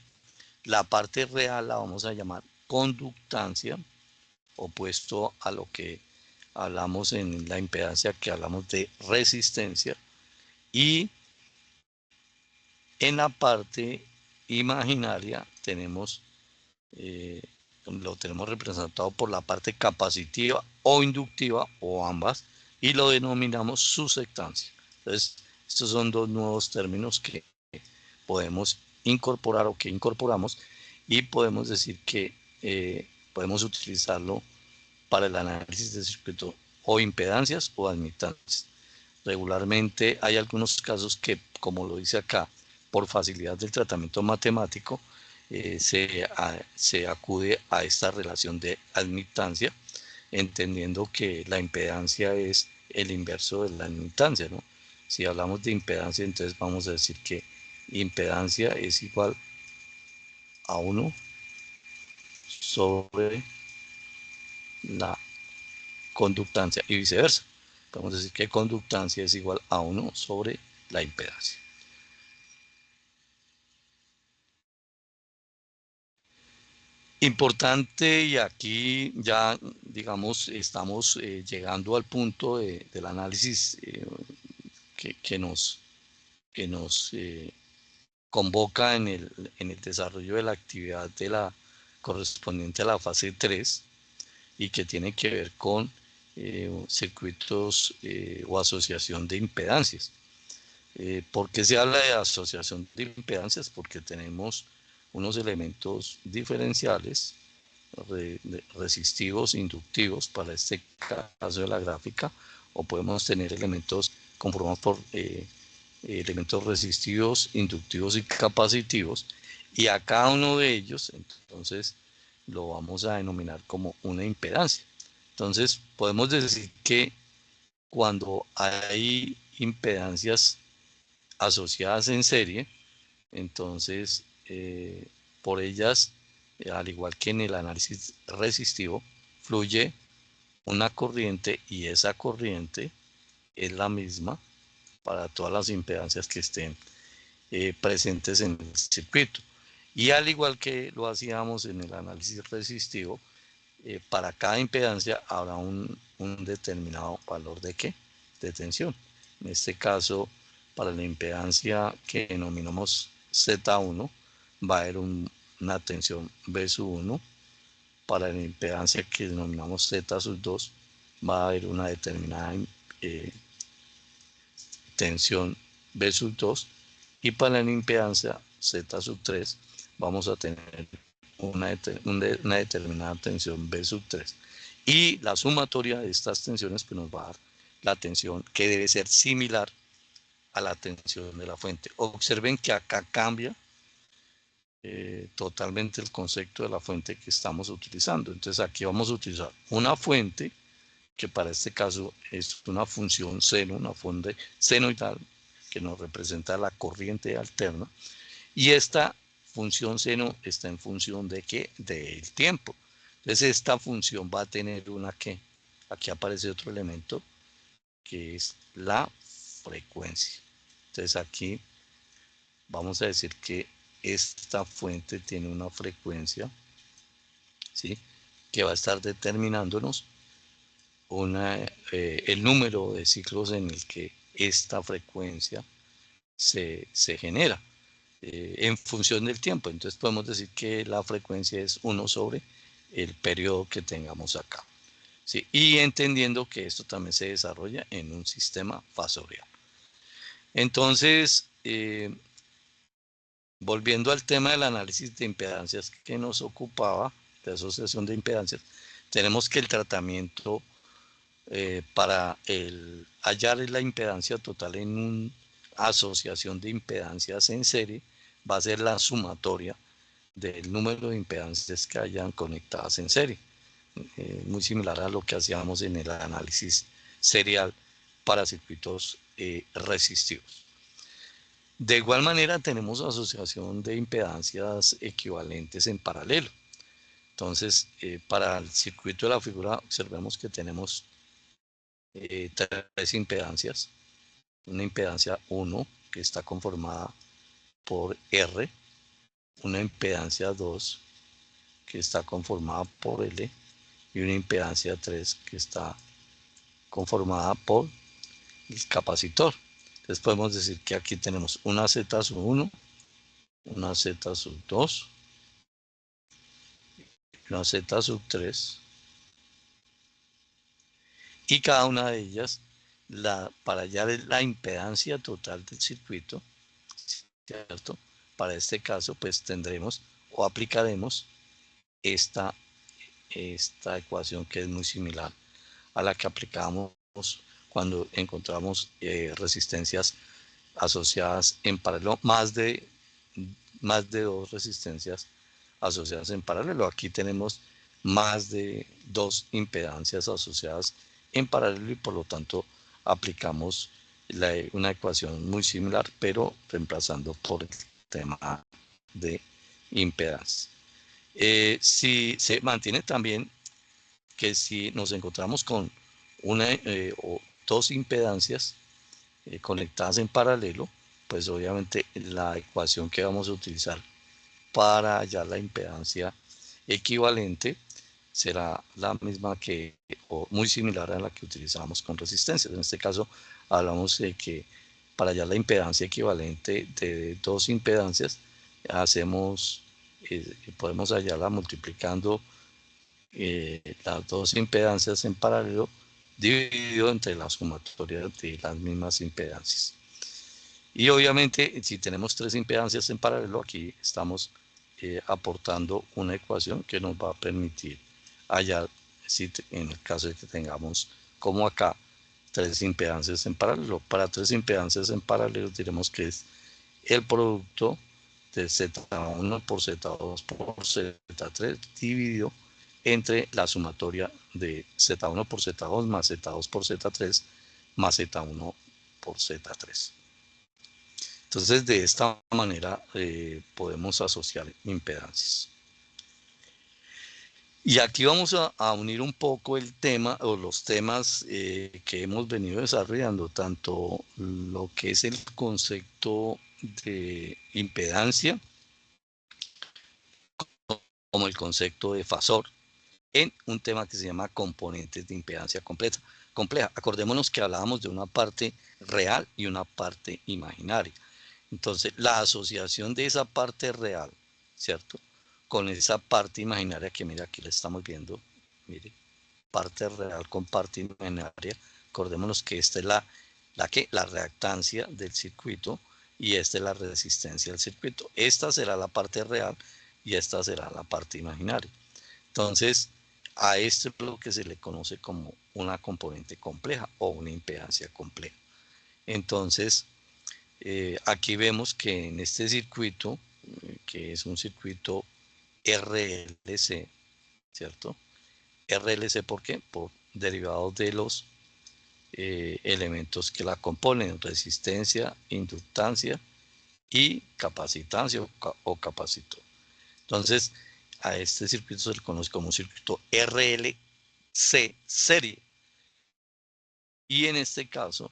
Speaker 1: La parte real la vamos a llamar conductancia, opuesto a lo que hablamos en la impedancia, que hablamos de resistencia, y en la parte imaginaria lo tenemos representado por la parte capacitiva o inductiva, o ambas, y lo denominamos susectancia. Entonces, estos son dos nuevos términos que podemos incorporar o que incorporamos, y podemos decir que podemos utilizarlo para el análisis de circuito o impedancias o admitancias. Regularmente hay algunos casos que, como lo dice acá, por facilidad del tratamiento matemático, se acude a esta relación de admitancia, entendiendo que la impedancia es el inverso de la admitancia, ¿no? Si hablamos de impedancia, entonces vamos a decir que impedancia es igual a 1 sobre la conductancia, y viceversa. Podemos decir que conductancia es igual a 1 sobre la impedancia. Importante, y aquí ya, digamos, estamos llegando al punto del análisis que nos convoca en el desarrollo de la actividad de la correspondiente a la fase 3, y que tiene que ver con circuitos o asociación de impedancias. ¿Por qué se habla de asociación de impedancias? Porque tenemos unos elementos diferenciales resistivos, inductivos, para este caso de la gráfica, o podemos tener elementos conformados por elementos resistivos, inductivos y capacitivos, y a cada uno de ellos entonces lo vamos a denominar como una impedancia. Entonces podemos decir que cuando hay impedancias asociadas en serie, entonces por ellas, al igual que en el análisis resistivo, fluye una corriente, y esa corriente es la misma para todas las impedancias que estén presentes en el circuito. Y al igual que lo hacíamos en el análisis resistivo, para cada impedancia habrá un determinado valor de ¿qué? De tensión. En este caso, para la impedancia que denominamos Z1, va a haber una tensión V sub 1. Para la impedancia que denominamos Z sub 2, va a haber una determinada tensión B sub 2 y para la impedancia Z sub 3 vamos a tener una determinada tensión B sub 3. Y la sumatoria de estas tensiones pues, nos va a dar la tensión que debe ser similar a la tensión de la fuente. Observen que acá cambia totalmente el concepto de la fuente que estamos utilizando. Entonces aquí vamos a utilizar una fuente que para este caso es una función seno, una fuente senoidal que nos representa la corriente alterna, y esta función seno está en función de ¿qué? Del tiempo. Entonces esta función va a tener una que, aquí aparece otro elemento que es la frecuencia. Entonces aquí vamos a decir que esta fuente tiene una frecuencia, ¿sí? Que va a estar determinándonos el número de ciclos en el que esta frecuencia se genera en función del tiempo. Entonces podemos decir que la frecuencia es 1 sobre el periodo que tengamos acá, ¿sí? Y entendiendo que esto también se desarrolla en un sistema fasorial. Entonces, volviendo al tema del análisis de impedancias que nos ocupaba, de asociación de impedancias, tenemos que el tratamiento para hallar la impedancia total en una asociación de impedancias en serie va a ser la sumatoria del número de impedancias que hayan conectadas en serie. Muy similar a lo que hacíamos en el análisis serial para circuitos resistivos. De igual manera tenemos asociación de impedancias equivalentes en paralelo. Entonces, para el circuito de la figura observemos que tenemos tres impedancias. Una impedancia 1 que está conformada por R, una impedancia 2 que está conformada por L y una impedancia 3 que está conformada por el capacitor. Entonces podemos decir que aquí tenemos una Z sub 1, una Z sub 2, una Z sub 3 y cada una de ellas para hallar la impedancia total del circuito, ¿cierto? Para este caso pues tendremos o aplicaremos esta ecuación que es muy similar a la que aplicamos cuando encontramos resistencias asociadas en paralelo, más de 2 resistencias asociadas en paralelo. Aquí tenemos más de 2 impedancias asociadas en paralelo y por lo tanto aplicamos una ecuación muy similar, pero reemplazando por el tema de impedancia. Si se mantiene también que si nos encontramos con una o 2 impedancias conectadas en paralelo, pues obviamente la ecuación que vamos a utilizar para hallar la impedancia equivalente será la misma que, o muy similar a la que utilizamos con resistencias. En este caso hablamos de que para hallar la impedancia equivalente de 2 impedancias podemos hallarla multiplicando las 2 impedancias en paralelo dividido entre la sumatoria de las mismas impedancias. Y obviamente si tenemos 3 impedancias en paralelo, aquí estamos aportando una ecuación que nos va a permitir hallar, en el caso de que tengamos como acá 3 impedancias en paralelo. Para 3 impedancias en paralelo diremos que es el producto de Z1 por Z2 por Z3 dividido entre la sumatoria de Z1 por Z2 más Z2 por Z3 más Z1 por Z3. Entonces, de esta manera podemos asociar impedancias. Y aquí vamos a unir un poco el tema o los temas que hemos venido desarrollando, tanto lo que es el concepto de impedancia como el concepto de fasor en un tema que se llama componentes de impedancia compleja. Acordémonos que hablábamos de una parte real y una parte imaginaria. Entonces, la asociación de esa parte real, ¿cierto? Con esa parte imaginaria que mira, aquí la estamos viendo, mire, parte real con parte imaginaria. Acordémonos que esta es la reactancia del circuito, y esta es la resistencia del circuito. Esta será la parte real y esta será la parte imaginaria. Entonces, a esto es lo que se le conoce como una componente compleja o una impedancia compleja. Entonces, aquí vemos que en este circuito, que es un circuito RLC, ¿cierto? RLC, ¿por qué? Por derivados de los elementos que la componen: resistencia, inductancia y capacitancia o capacitor. Entonces, a este circuito se le conoce como un circuito RLC serie. Y en este caso,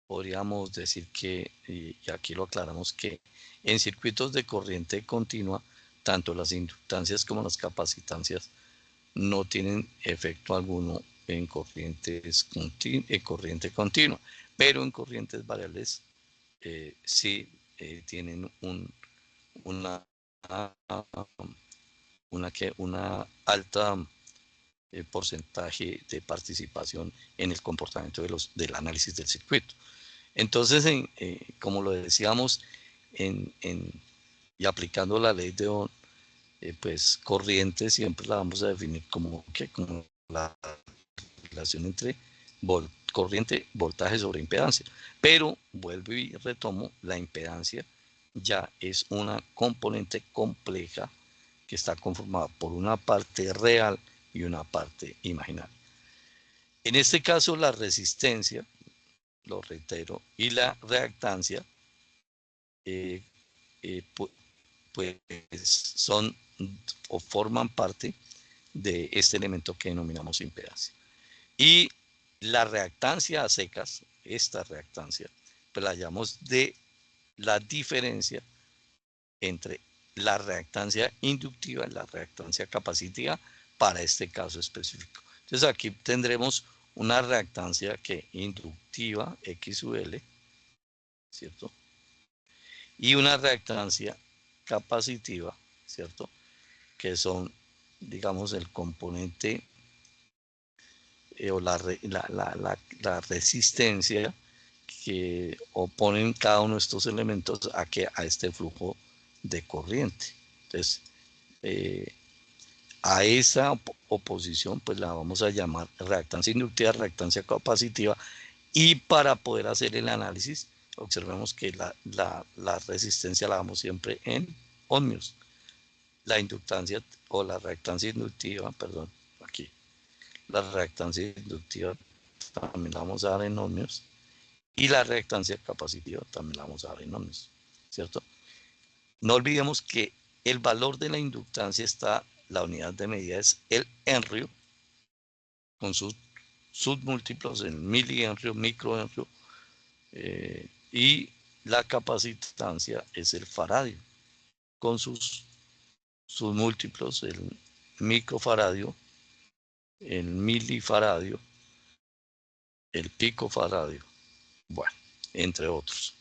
Speaker 1: podríamos decir que, y aquí lo aclaramos, que en circuitos de corriente continua, tanto las inductancias como las capacitancias no tienen efecto alguno en corriente continua, pero en corrientes variables sí tienen una alta porcentaje de participación en el comportamiento del análisis del circuito. Entonces, como lo decíamos, y aplicando la ley de Ohm, pues corriente siempre la vamos a definir como la relación entre corriente, voltaje sobre impedancia. Pero vuelvo y retomo, la impedancia ya es una componente compleja que está conformada por una parte real y una parte imaginaria. En este caso, la resistencia, lo reitero, y la reactancia pues son o forman parte de este elemento que denominamos impedancia. Y la reactancia a secas, esta reactancia, pues la llamamos de la diferencia entre la reactancia inductiva y la reactancia capacitiva para este caso específico. Entonces aquí tendremos una reactancia que inductiva X sub L, ¿cierto? Y una reactancia capacitiva, ¿cierto? Que son, digamos, el componente o la resistencia que oponen cada uno de estos elementos a este flujo de corriente. Entonces, a esa oposición pues la vamos a llamar reactancia inductiva, reactancia capacitiva, y para poder hacer el análisis observemos que la resistencia la damos siempre en ohmios, la inductancia o la reactancia inductiva, perdón, aquí, la reactancia inductiva también la vamos a dar en ohmios, y la reactancia capacitiva también la vamos a dar en ohmios, ¿cierto? No olvidemos que el valor de la inductancia está, la unidad de medida es el henrio, con sus submúltiplos en milihenrio, microhenrio, y la capacitancia es el faradio, con sus múltiplos, el microfaradio, el milifaradio, el picofaradio, bueno, entre otros.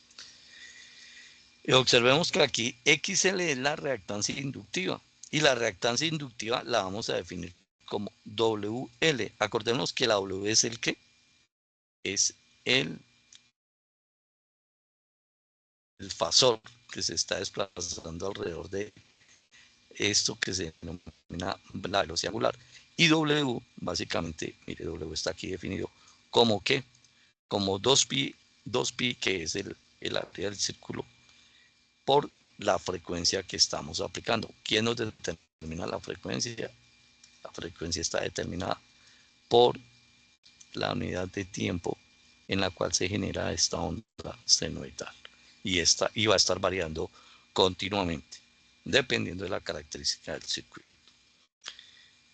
Speaker 1: Y observemos que aquí XL es la reactancia inductiva, y la reactancia inductiva la vamos a definir como WL. Acordémonos que la W es el ¿qué? Es el fasor que se está desplazando alrededor de esto que se denomina la velocidad angular. Y W, básicamente, mire, W está aquí definido como ¿qué? Como 2pi, que es el área del círculo, por la frecuencia que estamos aplicando. ¿Quién nos determina la frecuencia? La frecuencia está determinada por la unidad de tiempo en la cual se genera esta onda senoidal. Y va a estar variando continuamente, dependiendo de la característica del circuito.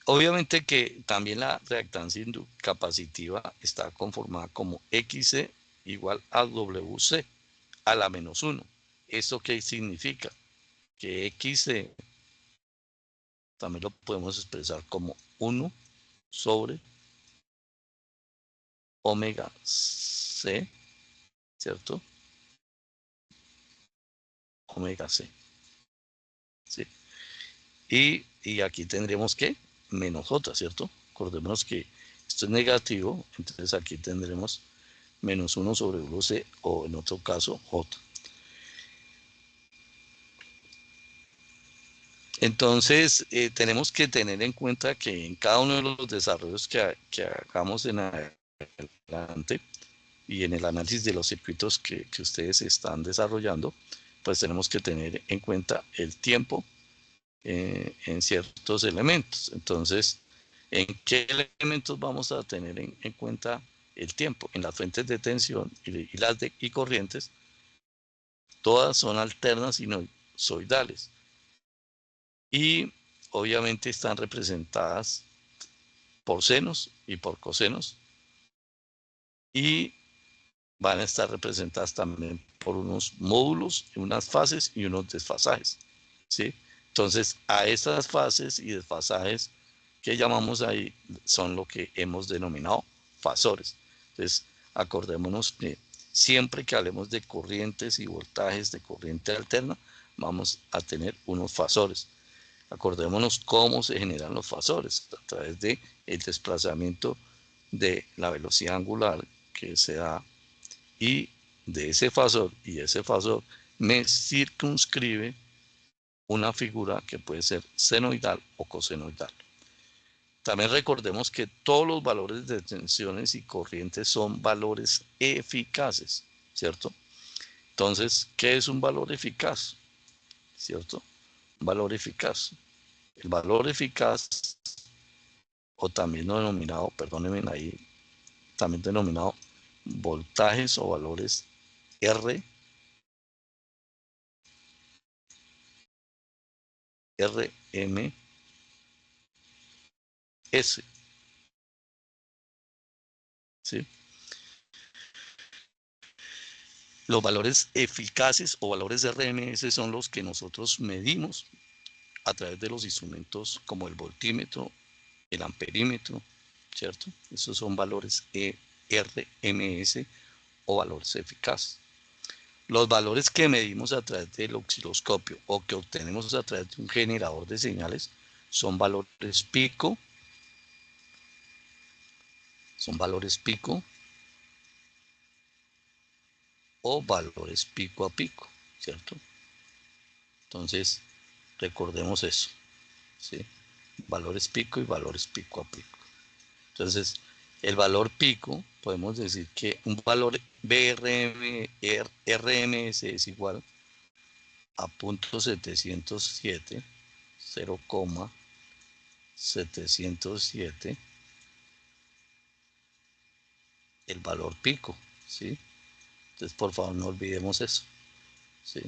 Speaker 1: Obviamente que también la reactancia capacitiva está conformada como XC igual a WC a la menos 1. ¿Esto qué significa? Que XC también lo podemos expresar como 1 sobre omega C, ¿cierto? Omega C. ¿Sí? Y aquí tendremos que menos J, ¿cierto? Acordémonos que esto es negativo, entonces aquí tendremos menos 1 sobre WC o en otro caso J. Entonces, tenemos que tener en cuenta que en cada uno de los desarrollos que hagamos en adelante y en el análisis de los circuitos que ustedes están desarrollando, pues tenemos que tener en cuenta el tiempo en ciertos elementos. Entonces, ¿en qué elementos vamos a tener en cuenta el tiempo? En las fuentes de tensión y corrientes, todas son alternas y sinusoidales. Y obviamente están representadas por senos y por cosenos. Y van a estar representadas también por unos módulos, unas fases y unos desfasajes, ¿sí? Entonces, a estas fases y desfasajes que llamamos ahí son lo que hemos denominado fasores. Entonces, acordémonos que siempre que hablemos de corrientes y voltajes de corriente alterna, vamos a tener unos fasores. Acordémonos cómo se generan los fasores, a través del desplazamiento de la velocidad angular que se da, y de ese fasor, y ese fasor me circunscribe una figura que puede ser senoidal o cosenoidal. También recordemos que todos los valores de tensiones y corrientes son valores eficaces, ¿cierto? Entonces, ¿qué es un valor eficaz? ¿Cierto? Un valor eficaz. El valor eficaz, o también denominado, perdónenme ahí, también denominado voltajes o valores RMS. ¿Sí? Los valores eficaces o valores RMS son los que nosotros medimos a través de los instrumentos como el voltímetro, el amperímetro, ¿cierto? Esos son valores RMS o valores eficaces. Los valores que medimos a través del osciloscopio o que obtenemos a través de un generador de señales son valores pico, o valores pico a pico, ¿cierto? Entonces, recordemos eso, ¿sí? Valores pico y valores pico a pico. Entonces, el valor pico, podemos decir que un valor RMS es igual a 0.707, 0,707, el valor pico, ¿sí? Entonces, por favor, no olvidemos eso, ¿sí?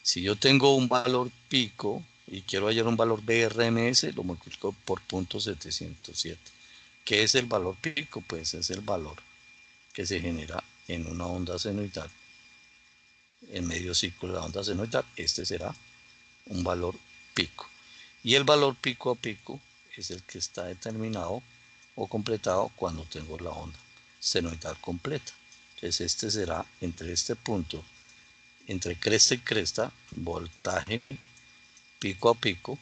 Speaker 1: Si yo tengo un valor pico y quiero hallar un valor BRMS, lo multiplico por 0.707. ¿Qué es el valor pico? Pues es el valor que se genera en una onda senoidal, en medio círculo de la onda senoidal. Este será un valor pico. Y el valor pico a pico es el que está determinado o completado cuando tengo la onda senoidal completa. Entonces este será entre este punto, entre cresta y cresta, voltaje pico a pico,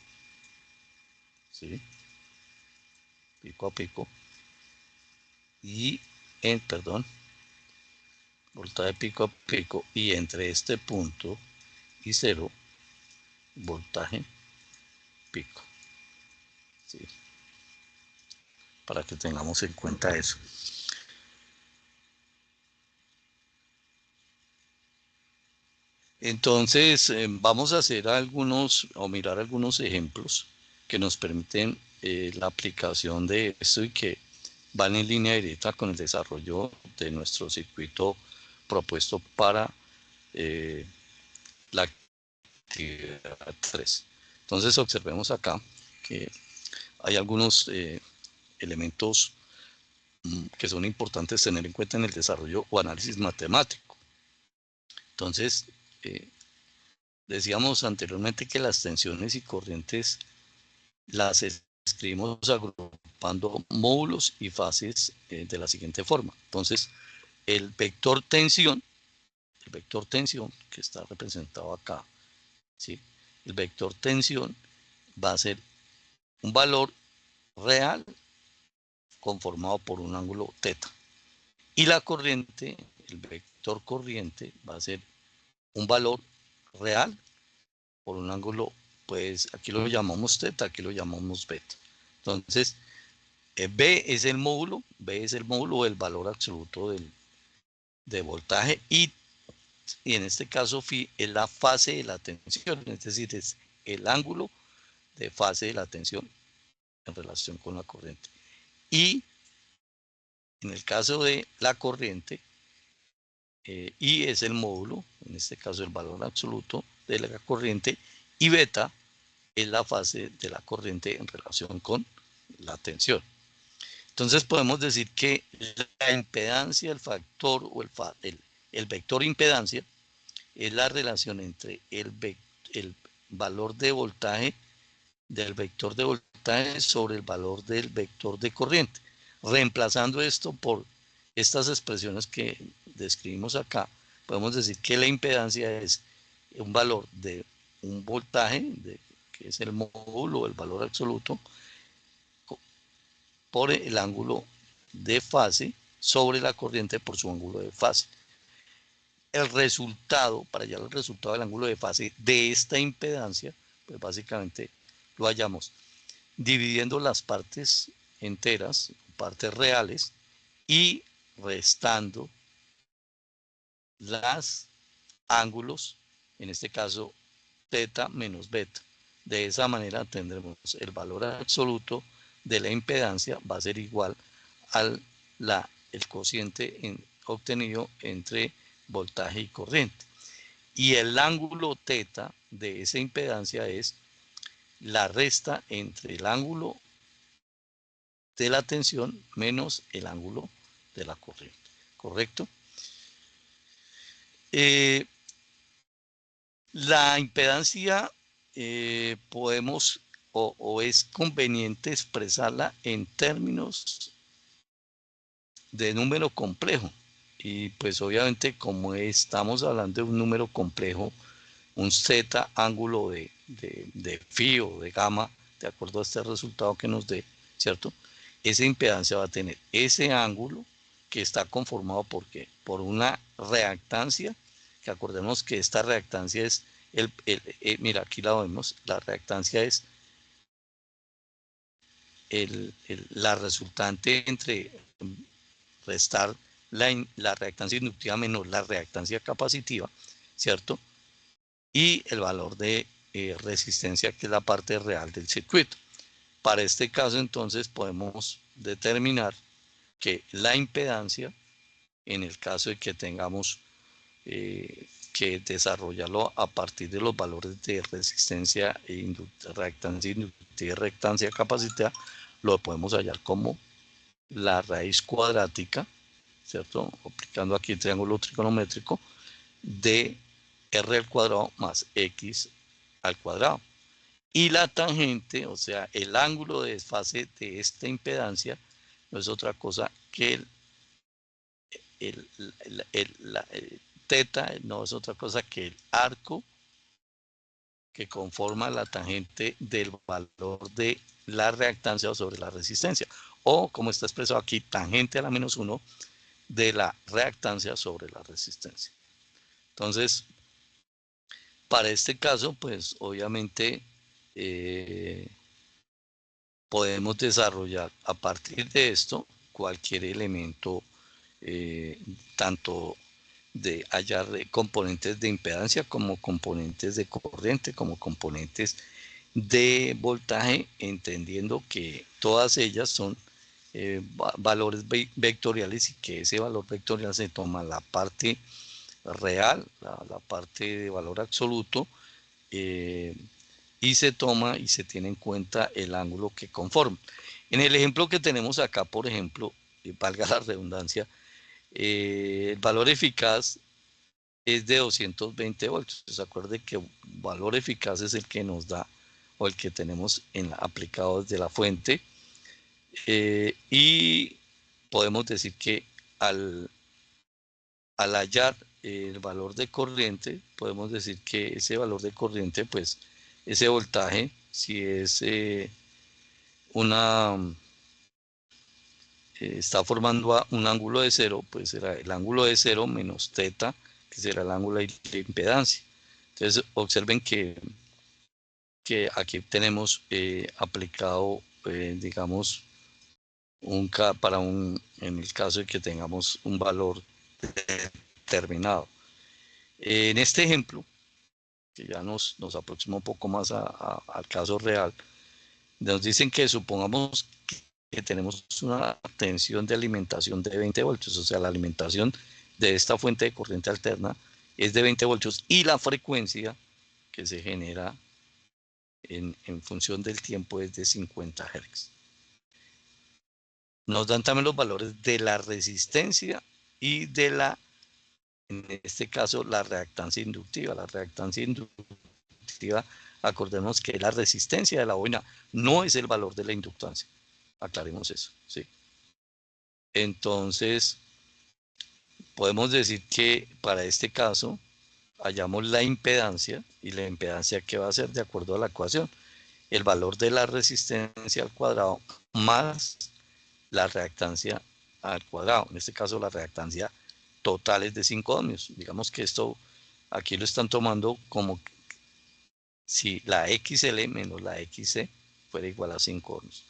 Speaker 1: ¿sí? Pico a pico, y voltaje pico a pico, y entre este punto y cero, voltaje pico, ¿sí? Para que tengamos en cuenta eso. Entonces, vamos a hacer o mirar algunos ejemplos que nos permiten la aplicación de esto y que van en línea directa con el desarrollo de nuestro circuito propuesto para la actividad 3. Entonces, observemos acá que hay algunos elementos que son importantes tener en cuenta en el desarrollo o análisis matemático. Entonces, decíamos anteriormente que las tensiones y corrientes las escribimos agrupando módulos y fases de la siguiente forma. Entonces, el vector tensión que está representado acá, ¿sí? El vector tensión va a ser un valor real conformado por un ángulo teta Y la corriente, el vector corriente, va a ser un valor real por un ángulo, pues aquí lo llamamos teta, aquí lo llamamos beta. Entonces, B es el módulo del valor absoluto de voltaje y en este caso phi es la fase de la tensión, es decir, es el ángulo de fase de la tensión en relación con la corriente. Y en el caso de la corriente, I es el módulo, en este caso el valor absoluto de la corriente, y beta es la fase de la corriente en relación con la tensión. Entonces podemos decir que la impedancia, el factor o el vector impedancia es la relación entre el valor de voltaje del vector de voltaje sobre el valor del vector de corriente. Reemplazando esto por estas expresiones que describimos acá, podemos decir que la impedancia es un valor de un voltaje, que es el módulo, el valor absoluto, por el ángulo de fase sobre la corriente por su ángulo de fase. El resultado, para hallar el resultado del ángulo de fase de esta impedancia, pues básicamente lo hallamos dividiendo las partes enteras, partes reales, y restando los ángulos, en este caso teta menos beta. De esa manera tendremos el valor absoluto de la impedancia va a ser igual al el cociente obtenido entre voltaje y corriente. Y el ángulo teta de esa impedancia es la resta entre el ángulo de la tensión menos el ángulo de la corriente. ¿Correcto? La impedancia podemos o es conveniente expresarla en términos de número complejo. Y pues obviamente como estamos hablando de un número complejo, un z ángulo de phi o de gamma, de acuerdo a este resultado que nos dé, ¿cierto? Esa impedancia va a tener ese ángulo que está conformado por una reactancia, que acordemos que esta reactancia es, mira, aquí la vemos, la reactancia es la resultante entre restar la reactancia inductiva menos la reactancia capacitiva, ¿cierto? Y el valor de resistencia, que es la parte real del circuito. Para este caso, entonces, podemos determinar que la impedancia, en el caso de que tengamos que desarrollarlo a partir de los valores de resistencia, reactancia inductiva y reactancia capacitiva, lo podemos hallar como la raíz cuadrática, ¿cierto? Aplicando aquí el triángulo trigonométrico de r al cuadrado más x al cuadrado. Y la tangente, o sea, el ángulo de desfase de esta impedancia, no es otra cosa que el teta, no es otra cosa que el arco que conforma la tangente del valor de la reactancia sobre la resistencia. O, como está expresado aquí, tangente a la menos 1 de la reactancia sobre la resistencia. Entonces, para este caso, pues obviamente podemos desarrollar a partir de esto cualquier elemento, tanto de hallar componentes de impedancia como componentes de corriente, como componentes de voltaje, entendiendo que todas ellas son valores vectoriales y que ese valor vectorial se toma la parte real, la parte de valor absoluto, y se toma y se tiene en cuenta el ángulo que conforma. En el ejemplo que tenemos acá, por ejemplo, valga la redundancia, el valor eficaz es de 220 voltios. Entonces, acuerde que el valor eficaz es el que nos da o el que tenemos aplicado desde la fuente. Y podemos decir que al hallar el valor de corriente, podemos decir que ese valor de corriente, pues ese voltaje, si es está formando un ángulo de cero, pues será el ángulo de cero menos teta, que será el ángulo de impedancia. Entonces observen que aquí tenemos aplicado, digamos, en el caso de que tengamos un valor determinado. En este ejemplo, que ya nos aproxima un poco más al caso real, nos dicen que supongamos que tenemos una tensión de alimentación de 20 voltios, o sea, la alimentación de esta fuente de corriente alterna es de 20 voltios y la frecuencia que se genera en función del tiempo es de 50 Hz. Nos dan también los valores de la resistencia y de en este caso, la reactancia inductiva. La reactancia inductiva, acordemos que la resistencia de la bobina no es el valor de la inductancia. Aclaremos eso, ¿sí? Entonces, podemos decir que para este caso, hallamos la impedancia, y la impedancia que va a ser de acuerdo a la ecuación, el valor de la resistencia al cuadrado más la reactancia al cuadrado. En este caso, la reactancia total es de 5 ohmios. Digamos que esto aquí lo están tomando como si la XL menos la XC fuera igual a 5 ohmios.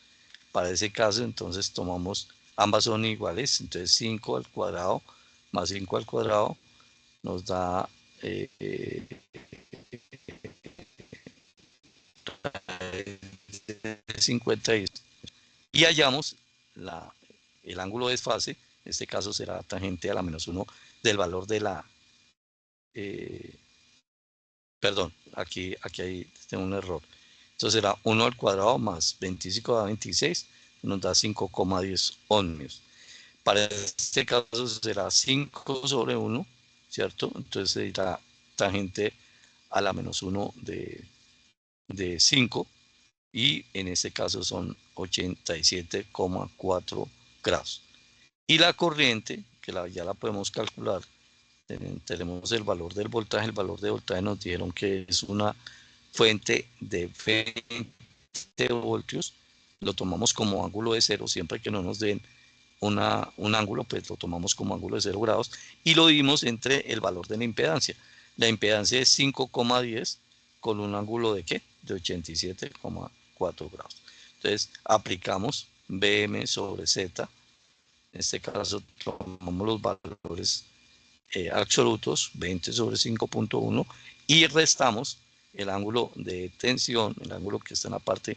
Speaker 1: Para ese caso, entonces tomamos, ambas son iguales, entonces 5 al cuadrado más 5 al cuadrado nos da 50 y hallamos el ángulo de desfase, en este caso será tangente a la menos 1 del valor de la, perdón, aquí tengo un error. Entonces será 1 al cuadrado más 25 a 26, nos da 5,10 ohmios. Para este caso será 5 sobre 1, ¿cierto? Entonces será tangente a la menos 1 de 5, y en este caso son 87,4 grados. Y la corriente, que ya la podemos calcular, tenemos el valor del voltaje. El valor de voltaje nos dijeron que es una fuente de 20 voltios. Lo tomamos como ángulo de cero, siempre que no nos den un ángulo, pues lo tomamos como ángulo de 0 grados y lo dimos entre el valor de la impedancia. La impedancia es 5,10 con un ángulo de ¿qué? De 87,4 grados. Entonces aplicamos Bm sobre Z. En este caso tomamos los valores absolutos, 20 sobre 5,1, y restamos el ángulo de tensión, el ángulo que está en la parte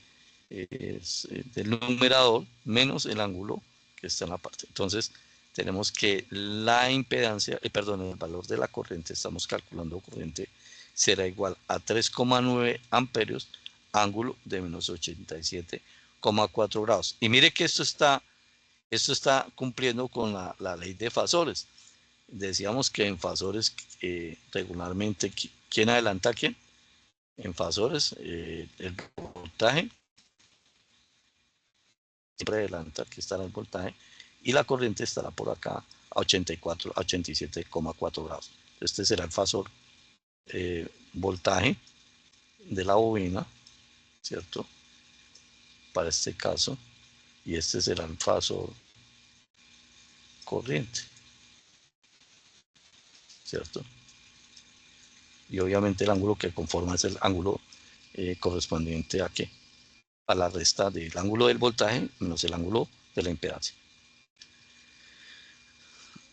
Speaker 1: del numerador, menos el ángulo que está en la parte. Entonces tenemos que la impedancia, perdón, el valor de la corriente, estamos calculando corriente, será igual a 3,9 amperios, ángulo de menos 87,4 grados. Y mire que esto está cumpliendo con la ley de fasores. Decíamos que en fasores regularmente, ¿quién adelanta a quién? En fasores, el voltaje siempre adelanta, aquí estará el voltaje, y la corriente estará por acá a 87,4 grados. Este será el fasor voltaje de la bobina, ¿cierto? Para este caso, y este será el fasor corriente, ¿cierto? Y obviamente el ángulo que conforma es el ángulo correspondiente a ¿qué? A la resta del ángulo del voltaje menos el ángulo de la impedancia.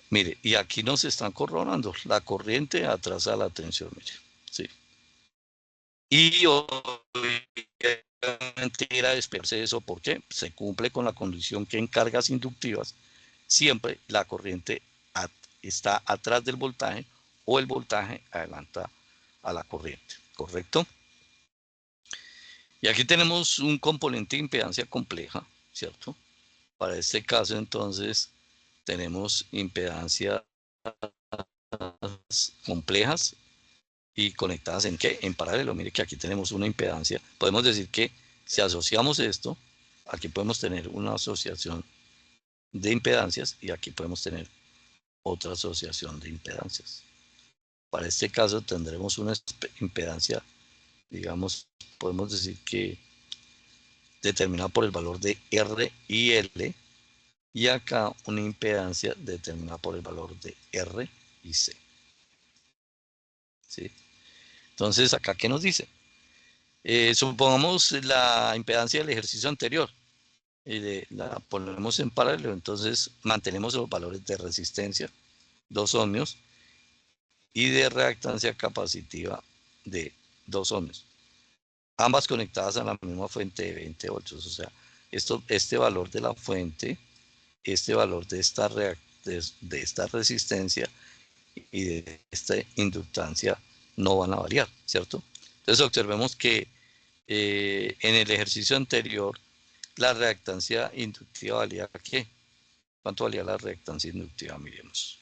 Speaker 1: Mire, y aquí nos están corroborando la corriente atrasa la tensión, mire, ¿sí? Y obviamente era de esperarse eso, porque se cumple con la condición que en cargas inductivas siempre la corriente está atrás del voltaje o el voltaje adelanta a la corriente, ¿correcto? Y aquí tenemos un componente de impedancia compleja, ¿cierto? Para este caso, entonces, tenemos impedancias complejas y conectadas ¿en qué? En paralelo. Mire que aquí tenemos una impedancia. Podemos decir que si asociamos esto, aquí podemos tener una asociación de impedancias y aquí podemos tener otra asociación de impedancias. Para este caso tendremos una impedancia, digamos, podemos decir que determinada por el valor de R y L, y acá una impedancia determinada por el valor de R y C. ¿Sí? Entonces, acá, ¿qué nos dice? Supongamos la impedancia del ejercicio anterior y la ponemos en paralelo, entonces mantenemos los valores de resistencia, 2 ohmios, y de reactancia capacitiva de 2 ohmios, ambas conectadas a la misma fuente de 20 voltios. O sea, este valor de la fuente, este valor de esta resistencia y de esta inductancia no van a variar, ¿cierto? Entonces observemos que en el ejercicio anterior la reactancia inductiva valía ¿qué? ¿Cuánto valía la reactancia inductiva? Miremos.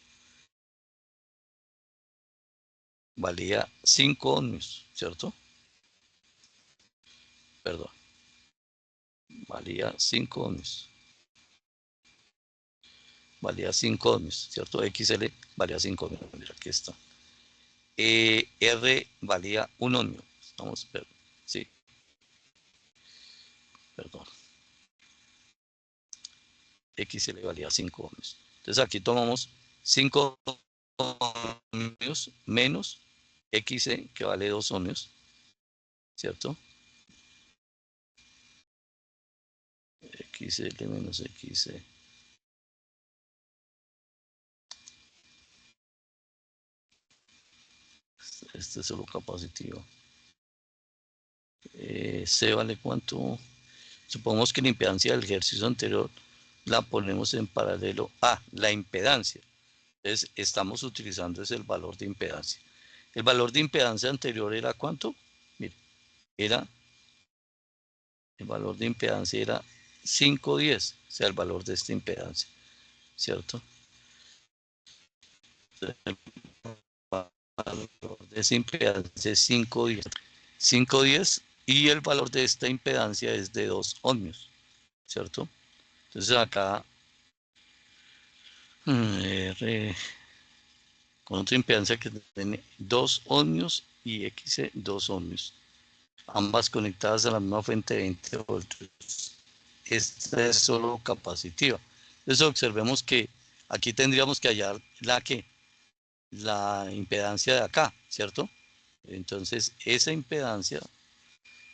Speaker 1: Valía 5 ohmios, ¿cierto? Perdón. Valía 5 ohmios. Valía 5 ohmios, ¿cierto? XL valía 5 ohmios. Mira, aquí está. R valía 1 ohmio. Vamos, sí. Perdón. XL valía 5 ohmios. Entonces aquí tomamos 5 ohmios menos XC, que vale 2 ohmios, ¿cierto? XL menos XC. Este es solo capacitivo. C vale cuánto. Supongamos que la impedancia del ejercicio anterior la ponemos en paralelo a la impedancia. Entonces estamos utilizando ese el valor de impedancia. El valor de impedancia anterior era ¿cuánto? Mire, el valor de impedancia era 510, o sea, el valor de esta impedancia, ¿cierto? El valor de esa impedancia es 510. 510 y el valor de esta impedancia es de 2 ohmios, ¿cierto? Entonces acá con otra impedancia que tiene 2 ohmios y X 2 ohmios, ambas conectadas a la misma fuente de 20 voltios. Esta es solo capacitiva. Entonces observemos que aquí tendríamos que hallar la impedancia de acá, ¿cierto? Entonces esa impedancia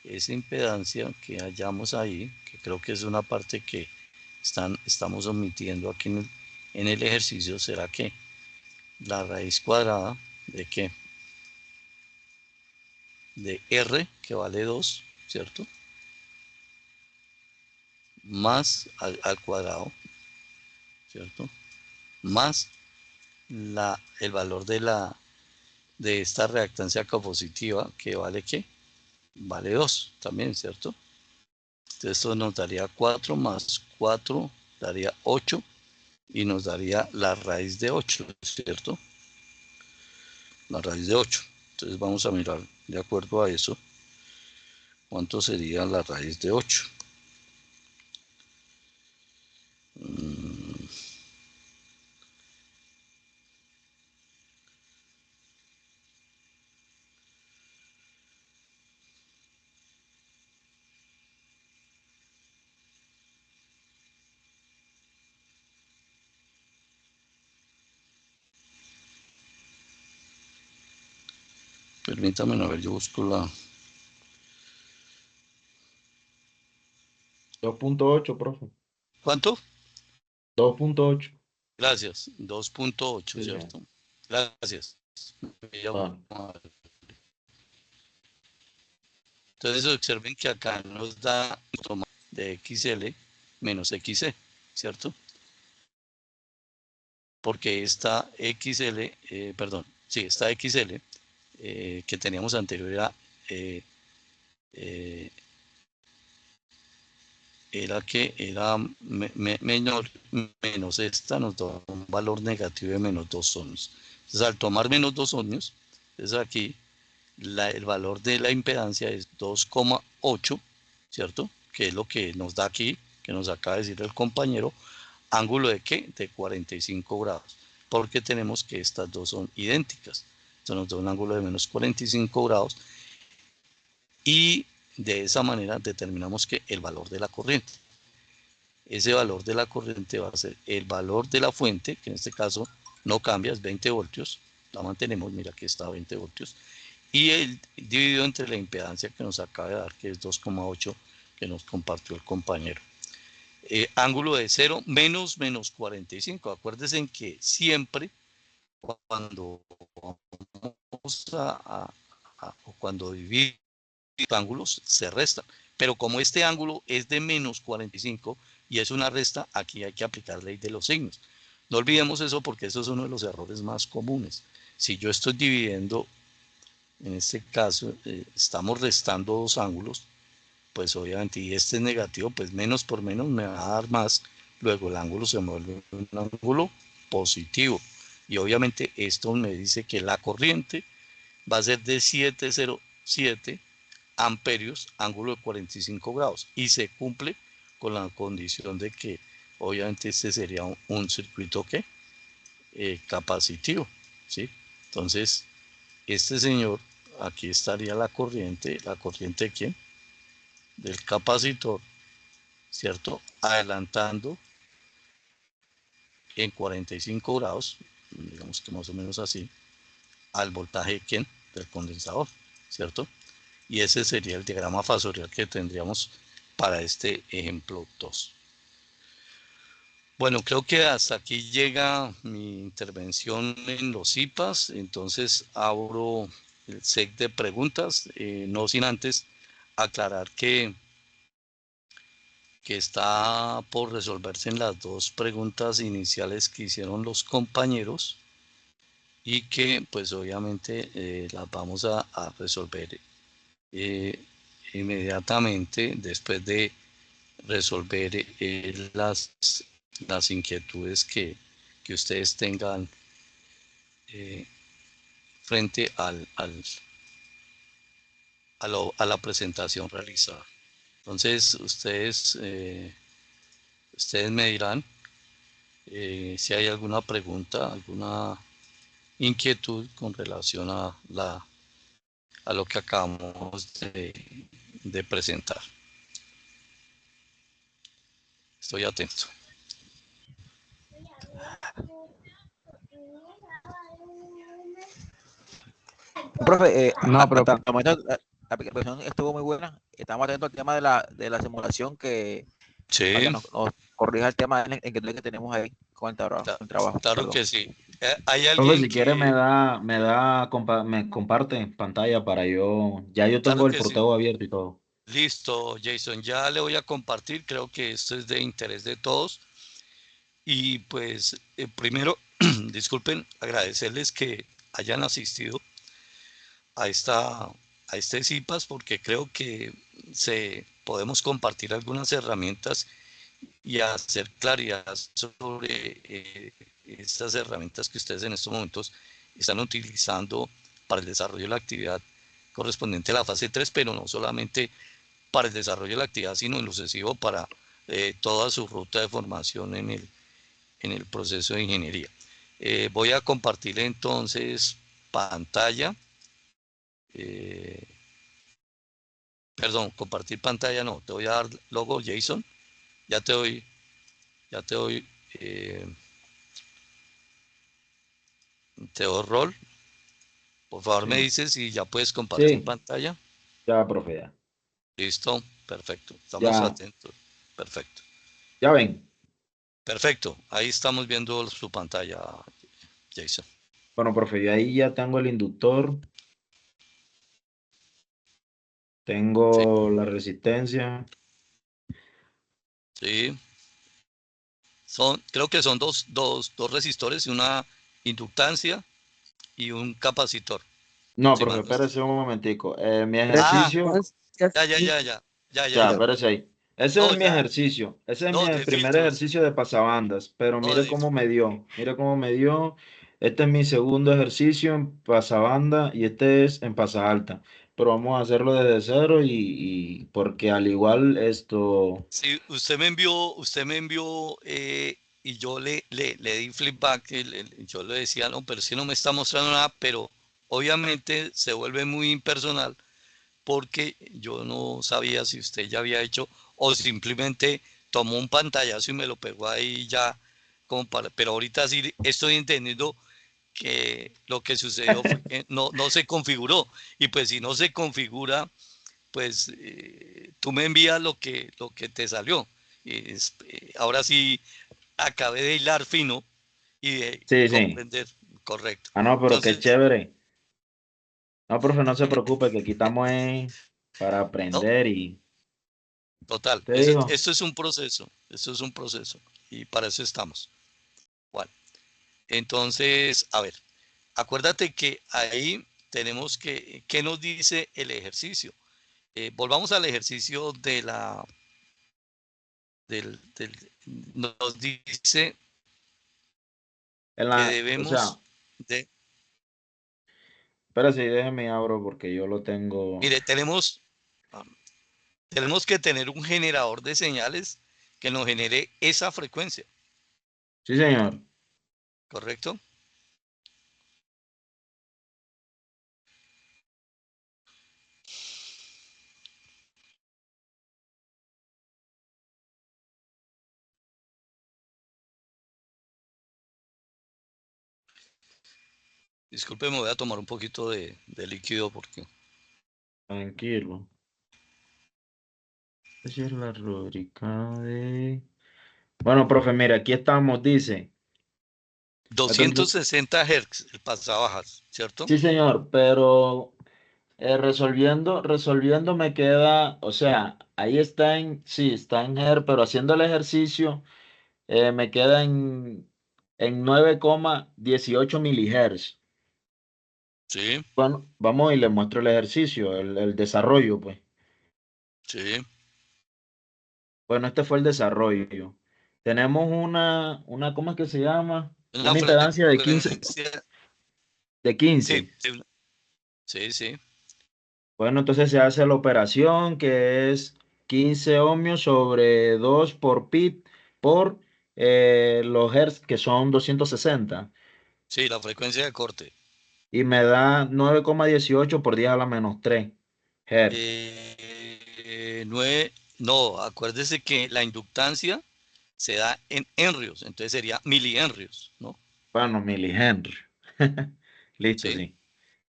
Speaker 1: que hallamos ahí, que creo que es una parte que estamos omitiendo aquí en el ejercicio, será que la raíz cuadrada de qué? De R, que vale 2, ¿cierto? Más al cuadrado, ¿cierto? Más el valor de esta reactancia copositiva, que vale ¿qué? Vale 2 también, ¿cierto? Entonces esto nos daría 4 más 4 daría 8 y nos daría la raíz de 8, ¿cierto? La raíz de 8. Entonces vamos a mirar de acuerdo a eso cuánto sería la raíz de 8. Permítame, a ver, yo busco la...
Speaker 3: 2.8, profe.
Speaker 1: ¿Cuánto?
Speaker 3: 2.8.
Speaker 1: Gracias, 2.8,
Speaker 3: Sí,
Speaker 1: ¿cierto? Gracias.
Speaker 3: vale.
Speaker 1: Entonces observen que acá nos da de XL menos XC, ¿cierto? Porque esta XL, perdón, sí, esta XL que teníamos anterior era menor, menos esta nos da un valor negativo de menos 2 ohmios. Entonces al tomar menos 2 ohmios, entonces aquí el valor de la impedancia es 2,8, ¿cierto? Que es lo que nos da aquí, que nos acaba de decir el compañero, ángulo de ¿qué? De 45 grados, porque tenemos que estas dos son idénticas. Esto nos da un ángulo de menos 45 grados y de esa manera determinamos que el valor de la corriente. ese valor de la corriente va a ser el valor de la fuente, que en este caso no cambia, es 20 voltios, la mantenemos, mira que está a 20 voltios, y el dividido entre la impedancia que nos acaba de dar, que es 2,8, que nos compartió el compañero. Ángulo de 0 menos 45. Acuérdense en que siempre cuando vamos cuando dividimos ángulos se restan, pero como este ángulo es de menos 45 y es una resta, aquí hay que aplicar ley de los signos. No olvidemos eso porque eso es uno de los errores más comunes. Si yo estoy dividiendo, en este caso estamos restando dos ángulos, pues obviamente, y este es negativo, pues menos por menos me va a dar más, luego el ángulo se vuelve un ángulo positivo, y obviamente esto me dice que la corriente va a ser de 707 amperios, ángulo de 45 grados, y se cumple con la condición de que obviamente este sería un circuito que capacitivo, ¿sí? Entonces, este señor, aquí estaría la corriente de quién? Del capacitor, ¿cierto? Adelantando en 45 grados, digamos que más o menos así, al voltaje de quién? Del condensador, ¿cierto? Y ese sería el diagrama fasorial que tendríamos para este ejemplo 2. Bueno, creo que hasta aquí llega mi intervención en los IPAs, entonces abro el set de preguntas, no sin antes aclarar que está por resolverse en las dos preguntas iniciales que hicieron los compañeros y que pues obviamente las vamos a resolver inmediatamente después de resolver las inquietudes que ustedes tengan frente a la presentación realizada. Entonces ustedes me dirán si hay alguna pregunta, alguna inquietud con relación a lo que acabamos de presentar. Estoy atento.
Speaker 4: Profe,
Speaker 2: No, profe.
Speaker 4: hasta el momento la presentación estuvo muy buena. Estamos atentos al tema de la simulación para que
Speaker 1: Sí,
Speaker 4: nos corrija el tema en que tenemos ahí con el trabajo.
Speaker 1: claro
Speaker 4: Perdón.
Speaker 1: que sí. Hay
Speaker 3: Profe,
Speaker 1: alguien
Speaker 3: si quiere
Speaker 1: que,
Speaker 3: me comparte pantalla para ya yo
Speaker 1: claro
Speaker 3: tengo el
Speaker 1: que sí.
Speaker 3: porteo abierto y todo.
Speaker 1: Listo, Jason, ya le voy a compartir, creo que esto es de interés de todos. Y pues primero, disculpen, agradecerles que hayan asistido a este CIPAS porque creo que podemos compartir algunas herramientas y hacer claridad sobre estas herramientas que ustedes en estos momentos están utilizando para el desarrollo de la actividad correspondiente a la fase 3, pero no solamente para el desarrollo de la actividad, sino en lo sucesivo para toda su ruta de formación en el proceso de ingeniería. Voy a compartir entonces pantalla. Perdón, compartir pantalla no, te voy a dar logo Jason. Ya te doy, te doy rol. Por favor me
Speaker 3: Sí,
Speaker 1: dices si ya puedes compartir
Speaker 3: sí,
Speaker 1: pantalla.
Speaker 3: ya, profe, ya.
Speaker 1: Listo, perfecto. Estamos
Speaker 3: Ya,
Speaker 1: atentos. Perfecto.
Speaker 3: ya ven.
Speaker 1: Perfecto. Ahí estamos viendo su pantalla, Jason.
Speaker 3: Bueno, profe, yo ahí ya tengo el inductor,
Speaker 1: Sí,
Speaker 3: tengo la resistencia.
Speaker 1: sí. Creo que son dos resistores y una inductancia y un capacitor.
Speaker 3: No,
Speaker 1: Si
Speaker 3: profe,
Speaker 1: mal no estoy.
Speaker 3: espérese un momentico. Mi
Speaker 1: Ah,
Speaker 3: ejercicio,
Speaker 1: ya.
Speaker 3: espérese ahí. Ese
Speaker 1: No,
Speaker 3: es mi
Speaker 1: ya.
Speaker 3: ejercicio. Ese es mi
Speaker 1: No, de
Speaker 3: primer
Speaker 1: filtros.
Speaker 3: ejercicio de pasabandas. Pero
Speaker 1: No,
Speaker 3: mire cómo me dio. Mire cómo me dio. Este es mi segundo ejercicio en pasabanda y este es en pasalta. Pero vamos a hacerlo desde cero y porque al igual esto.
Speaker 1: sí, usted me envió y yo le di feedback, yo le decía, no, pero si no me está mostrando nada, pero obviamente se vuelve muy impersonal porque yo no sabía si usted ya había hecho o simplemente tomó un pantallazo y me lo pegó ahí ya, pero ahorita sí estoy entendiendo que lo que sucedió fue que no se configuró. Y pues si no se configura, pues tú me envías lo que te salió. Ahora sí acabé de hilar fino y de
Speaker 3: Sí, sí.
Speaker 1: comprender correcto.
Speaker 3: Ah, no, pero qué
Speaker 1: Entonces,
Speaker 3: chévere. No, profe, no se preocupe, que aquí estamos para
Speaker 1: no,
Speaker 3: aprender y
Speaker 1: total,
Speaker 3: te digo,
Speaker 1: esto es un proceso y para eso estamos. Bueno, entonces, a ver, acuérdate que ahí tenemos ¿qué nos dice el ejercicio? Volvamos al ejercicio nos dice que
Speaker 3: o sea,
Speaker 1: debemos de,
Speaker 3: espera si déjeme abro porque yo lo tengo.
Speaker 1: mire, ah, tenemos que tener un generador de señales que nos genere esa frecuencia,
Speaker 3: Sí, señor.
Speaker 1: ¿correcto? Disculpe, me voy a tomar un poquito de líquido porque
Speaker 3: Tranquilo. Esa es la rúbrica de... Bueno, profe, mira, aquí estamos, dice. Entonces,
Speaker 1: 260 Hz, el pasabajas, ¿cierto?
Speaker 3: sí, señor, pero resolviendo me queda, o sea, ahí está sí, está en HER, pero haciendo el ejercicio me queda en 9,18 milihertz.
Speaker 1: Sí,
Speaker 3: Bueno, vamos y le muestro el ejercicio, el desarrollo, pues.
Speaker 1: sí.
Speaker 3: Bueno, este fue el desarrollo. Tenemos ¿cómo es que se llama?
Speaker 1: Una
Speaker 3: Una impedancia de 15,
Speaker 1: frecuencia,
Speaker 3: de
Speaker 1: sí,
Speaker 3: 15.
Speaker 1: sí, sí, sí,
Speaker 3: Bueno, entonces se hace la operación que es 15 ohmios sobre 2 por pi por los hertz que son 260
Speaker 1: sí, la frecuencia de corte.
Speaker 3: y me da 9,18 por 10 a la menos 3 hertz.
Speaker 1: No, acuérdese que la inductancia se da en henrios, entonces sería milihenrios, ¿no?
Speaker 3: Bueno, milihenry. Listo,
Speaker 1: ¿Sí?
Speaker 3: sí.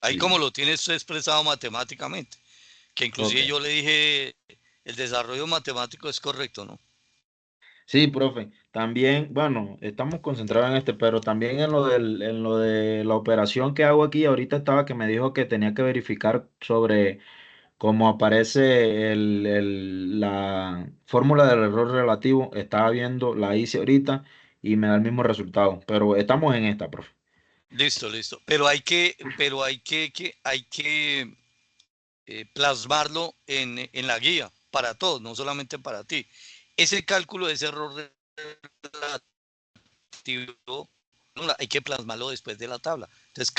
Speaker 1: Ahí
Speaker 3: Sí,
Speaker 1: como
Speaker 3: sí.
Speaker 1: lo tiene usted expresado matemáticamente, que
Speaker 3: Ok.
Speaker 1: inclusive yo le dije, el desarrollo matemático es correcto, ¿no?
Speaker 3: Sí, profe. También, bueno, estamos concentrados en este, pero también en lo de la operación que hago aquí, ahorita estaba que me dijo que tenía que verificar sobre cómo aparece la fórmula del error relativo. Estaba viendo, la hice ahorita y me da el mismo resultado. Pero estamos en esta, profe.
Speaker 1: Listo, listo. Pero hay que plasmarlo en la guía para todos, no solamente para ti. Ese cálculo de ese error relativo hay que plasmarlo después de la tabla. Entonces,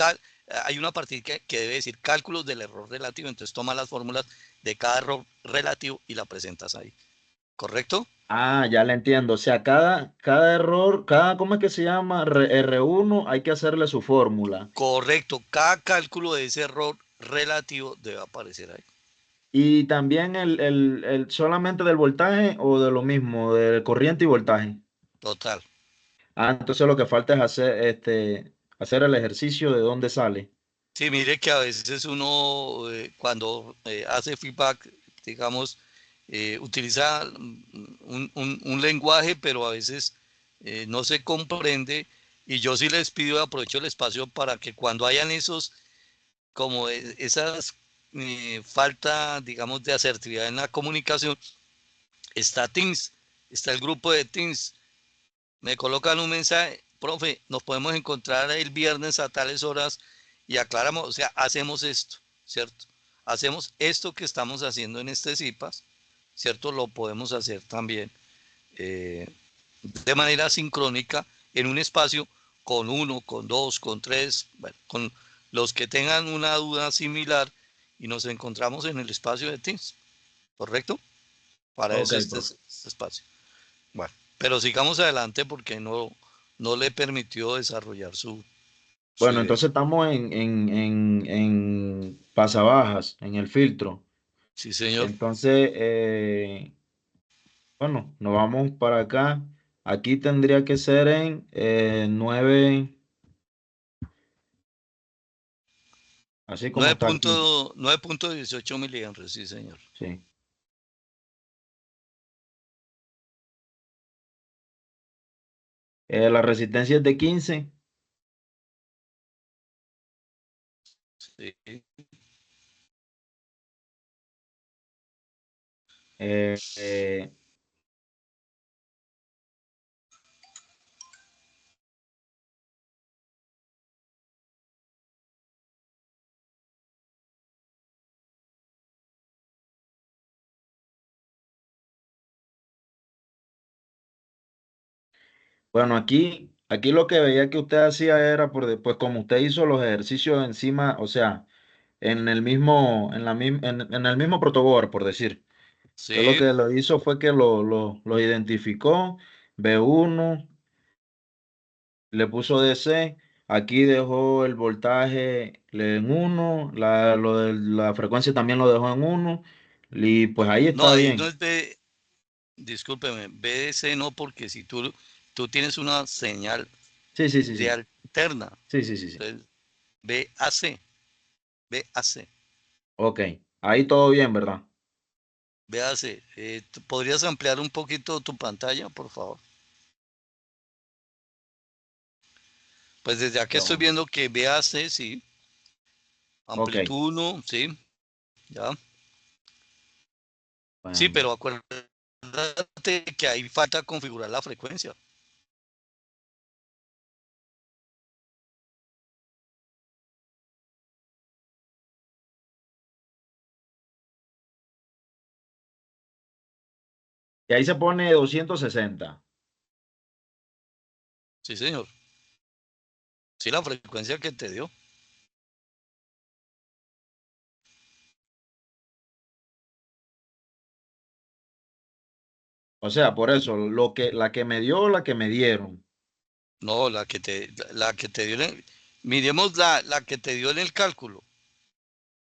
Speaker 1: hay una partida que debe decir cálculos del error relativo. Entonces, toma las fórmulas de cada error relativo y la presentas ahí. ¿Correcto?
Speaker 3: Ah, ya le entiendo. O sea, cada error, ¿cómo es que se llama? R1, hay que hacerle su fórmula.
Speaker 1: Correcto. Cada cálculo de ese error relativo debe aparecer ahí.
Speaker 3: Y también solamente del voltaje o de lo mismo, de corriente y voltaje.
Speaker 1: Total.
Speaker 3: Ah, entonces lo que falta es hacer el ejercicio de dónde sale.
Speaker 1: Sí, mire que a veces uno cuando hace feedback, digamos, utiliza un lenguaje, pero a veces no se comprende. Y yo sí les pido, aprovecho el espacio para que cuando hayan como esas falta, digamos, de asertividad en la comunicación, está Teams, está el grupo de Teams. Me colocan un mensaje, profe, nos podemos encontrar el viernes a tales horas y aclaramos, o sea, hacemos esto, ¿cierto? Hacemos esto que estamos haciendo en este CIPAS, ¿cierto? Lo podemos hacer también eh, de manera sincrónica en un espacio con uno, con dos, con tres, bueno, con los que tengan una duda similar y nos encontramos en el espacio de Teams, ¿correcto? Para
Speaker 3: Ok,
Speaker 1: eso
Speaker 3: profe.
Speaker 1: este espacio. Bueno, pero sigamos adelante porque no le permitió desarrollar su
Speaker 3: Bueno,
Speaker 1: idea.
Speaker 3: entonces estamos en pasabajas, en el filtro.
Speaker 1: Sí, señor.
Speaker 3: Entonces, Bueno, nos vamos para acá. Aquí tendría que ser en 9, así como está aquí.
Speaker 1: 9.18 miliamperes, sí, señor.
Speaker 3: Sí. La resistencia es de 15.
Speaker 1: Sí.
Speaker 3: Eh, eh, bueno, aquí lo que veía que usted hacía era, pues como usted hizo los ejercicios encima, o sea, en el mismo, en el mismo protoboard, por decir. Usted lo
Speaker 1: Sí,
Speaker 3: que lo hizo fue que lo identificó, B1, le puso DC, aquí dejó el voltaje en 1, lo de la frecuencia también lo dejó en 1, y pues ahí
Speaker 1: no,
Speaker 3: está
Speaker 1: ahí no
Speaker 3: bien.
Speaker 1: es discúlpeme, BDC no, porque si tú tienes una señal
Speaker 3: Sí, sí, sí,
Speaker 1: de
Speaker 3: sí.
Speaker 1: alterna,
Speaker 3: Sí, sí, sí, sí.
Speaker 1: entonces BAC, BAC,
Speaker 3: Ok, ahí todo bien, ¿verdad?
Speaker 1: BAC. ¿Podrías ampliar un poquito tu pantalla, por favor? Pues desde aquí estoy
Speaker 3: Yo-
Speaker 1: viendo que BAC, sí,
Speaker 3: Ok,
Speaker 1: amplitud 1, sí, ya. Sí,
Speaker 3: bueno.
Speaker 1: pero acuérdate que ahí falta configurar la frecuencia.
Speaker 3: Y ahí se pone 260.
Speaker 1: Sí, señor. Sí, la frecuencia que te dio.
Speaker 3: O sea, por eso, la que me dio, la que me dieron.
Speaker 1: No, la que te dio miremos la que te dio en el cálculo.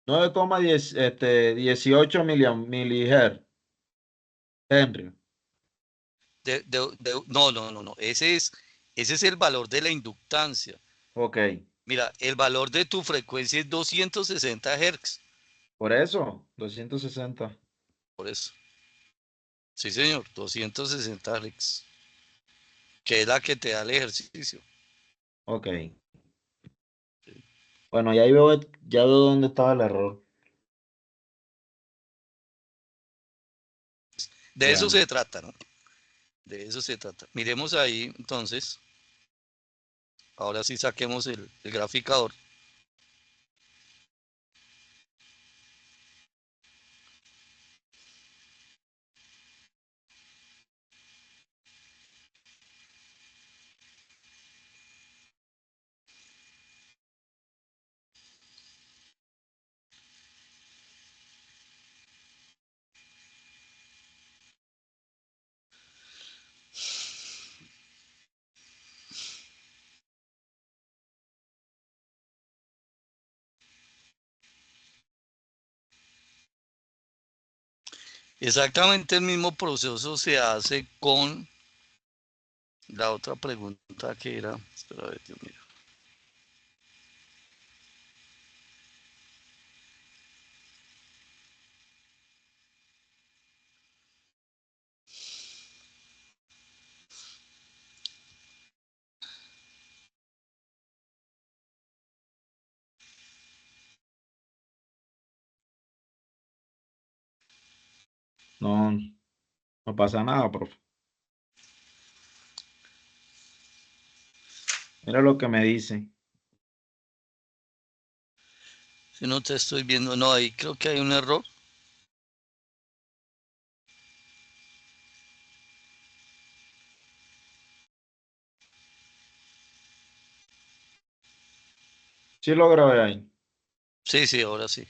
Speaker 3: 9,10, 18 milihertz. Henry.
Speaker 1: No, no, no, no. Ese es el valor de la inductancia.
Speaker 3: Ok,
Speaker 1: Mira, el valor de tu frecuencia es 260 Hz.
Speaker 3: por eso, 260.
Speaker 1: Por eso. Sí, señor, 260 Hz. Que es la que te da el ejercicio.
Speaker 3: Ok. Bueno, ya veo dónde estaba el error.
Speaker 1: De eso
Speaker 3: Bueno,
Speaker 1: se trata, ¿no? De eso se trata. Miremos ahí, entonces. Ahora sí saquemos el graficador. Exactamente el mismo proceso se hace con la otra pregunta que era. Espera, a ver, Dios mío.
Speaker 3: no, no pasa nada, profe. Mira lo que me dice.
Speaker 1: Si no te estoy viendo, no, ahí creo que hay un error.
Speaker 3: Sí lo grabé ahí.
Speaker 1: Sí, sí, ahora sí.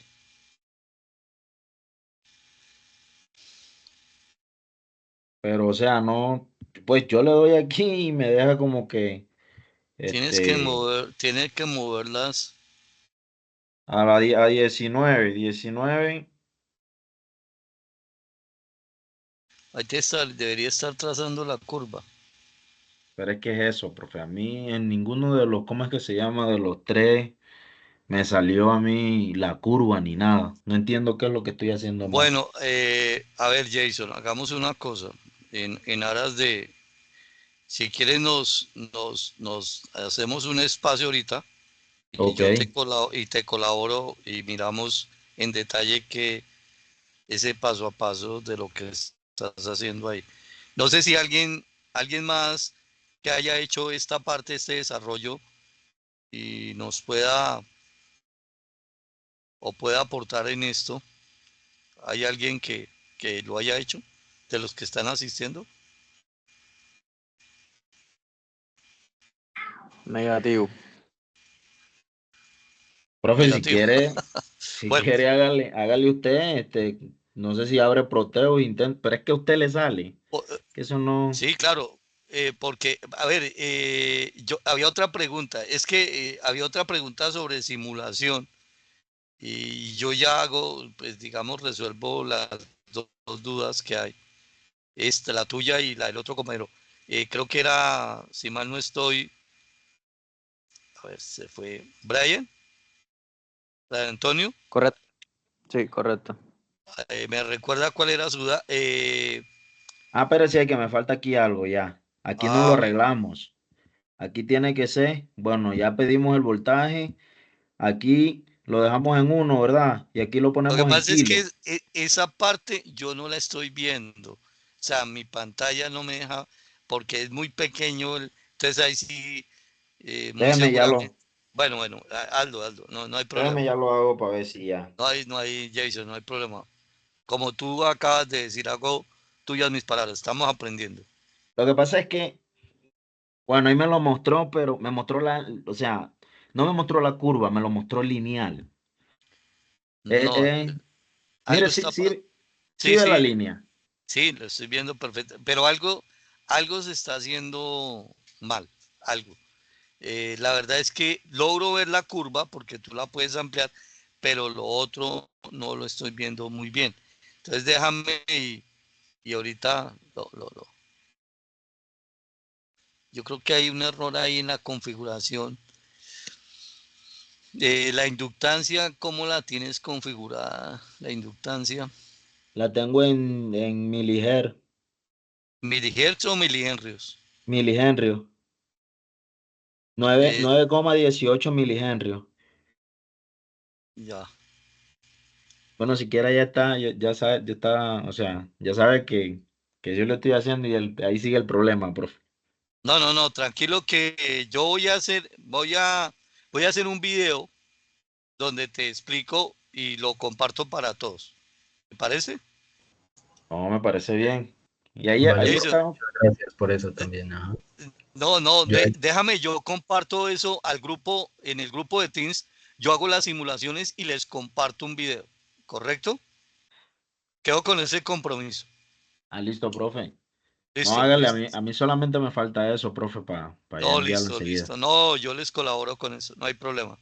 Speaker 3: Pero, o sea, no, pues yo le doy aquí y me deja como que,
Speaker 1: Tienes que moverlas.
Speaker 3: a 19.
Speaker 1: Debería estar trazando la curva.
Speaker 3: Pero es que es eso, profe. A mí en ninguno de los, ¿cómo es que se llama? De los tres me salió a mí la curva ni nada. No entiendo qué es lo que estoy haciendo mal.
Speaker 1: Bueno, a ver, Jason, hagamos una cosa. En aras de, si quieres, nos hacemos un espacio ahorita y
Speaker 3: Ok.
Speaker 1: yo te colaboro y miramos en detalle que ese paso a paso de lo que estás haciendo ahí. No sé si alguien más que haya hecho esta parte, este desarrollo y nos pueda o pueda aportar en esto. ¿Hay alguien que lo haya hecho de los que están asistiendo?
Speaker 2: Negativo.
Speaker 3: Profe,
Speaker 1: Negativo.
Speaker 3: si
Speaker 1: Bueno,
Speaker 3: quiere, hágale usted, no sé si abre Proteo, intenta, pero es que a usted le sale,
Speaker 1: o-
Speaker 3: que eso no.
Speaker 1: sí, claro, porque, a ver, yo había otra pregunta, es que había otra pregunta sobre simulación y yo ya hago, pues digamos, resuelvo las dos dudas que hay, la tuya y la del otro compañero. Creo que era, si mal no estoy, a ver, se fue Brian Antonio,
Speaker 2: Correcto. Sí, correcto.
Speaker 1: me recuerda cuál era su duda.
Speaker 3: Ah, pero sí, que me falta aquí algo ya. Aquí no lo
Speaker 1: Bueno,
Speaker 3: arreglamos. Aquí tiene que ser, bueno, ya pedimos el voltaje, aquí lo dejamos en 1, ¿verdad? Y aquí lo
Speaker 1: lo que
Speaker 3: ponemos en
Speaker 1: pasa es
Speaker 3: kilo.
Speaker 1: que esa parte yo no la estoy viendo. O sea, mi pantalla no me deja porque es muy pequeño. Entonces ahí sí, muy
Speaker 3: Déjeme ya
Speaker 1: seguramente.
Speaker 3: lo,
Speaker 1: Bueno, hazlo. No, no hay
Speaker 3: déjeme
Speaker 1: problema.
Speaker 3: ya lo hago para ver si ya.
Speaker 1: No hay, Jason, no hay problema. Como tú acabas de decir, hago tuyas mis palabras. Estamos aprendiendo.
Speaker 3: Lo que pasa es que, bueno, ahí me lo mostró, pero me mostró o sea, no me mostró la curva, me lo mostró lineal. Eh,
Speaker 1: No,
Speaker 3: eh, Mire,
Speaker 1: algo está.
Speaker 3: sí
Speaker 1: Sí,
Speaker 3: ve la
Speaker 1: sí,
Speaker 3: línea.
Speaker 1: sí, lo estoy viendo perfecto. Pero algo se está haciendo mal. Algo. La verdad es que logro ver la curva porque tú la puedes ampliar, pero lo otro no lo estoy viendo muy bien. Entonces déjame y ahorita yo creo que hay un error ahí en la configuración. La inductancia, ¿cómo la tienes configurada? La inductancia,
Speaker 3: La tengo en
Speaker 1: milihertz o milihenrios.
Speaker 3: milihenrios.
Speaker 1: Eh,
Speaker 3: 9,18 milihenrios.
Speaker 1: ya.
Speaker 3: Bueno, siquiera ya está, ya sabe, ya está, o sea, ya sabe que yo lo estoy haciendo y ahí sigue el problema, profe.
Speaker 1: No, tranquilo que yo voy a hacer un video donde te explico y lo comparto para todos. ¿Te parece?
Speaker 3: No, me parece bien. Y
Speaker 5: Vale,
Speaker 3: ahí
Speaker 5: profe,
Speaker 1: Jason,
Speaker 3: está.
Speaker 5: muchas gracias por eso
Speaker 1: eh,
Speaker 5: también. Ajá.
Speaker 1: no,
Speaker 5: Yo,
Speaker 1: déjame, yo comparto eso al grupo, en el grupo de Teams, yo hago las simulaciones y les comparto un video, ¿correcto? Quedo con ese compromiso.
Speaker 3: Ah, listo, profe. No,
Speaker 1: Listo,
Speaker 3: hágale,
Speaker 1: listo.
Speaker 3: a mí solamente me falta eso, profe, para ya
Speaker 1: No,
Speaker 3: enviarlo
Speaker 1: listo,
Speaker 3: enseguida.
Speaker 1: listo. No, yo les colaboro con eso, no hay problema.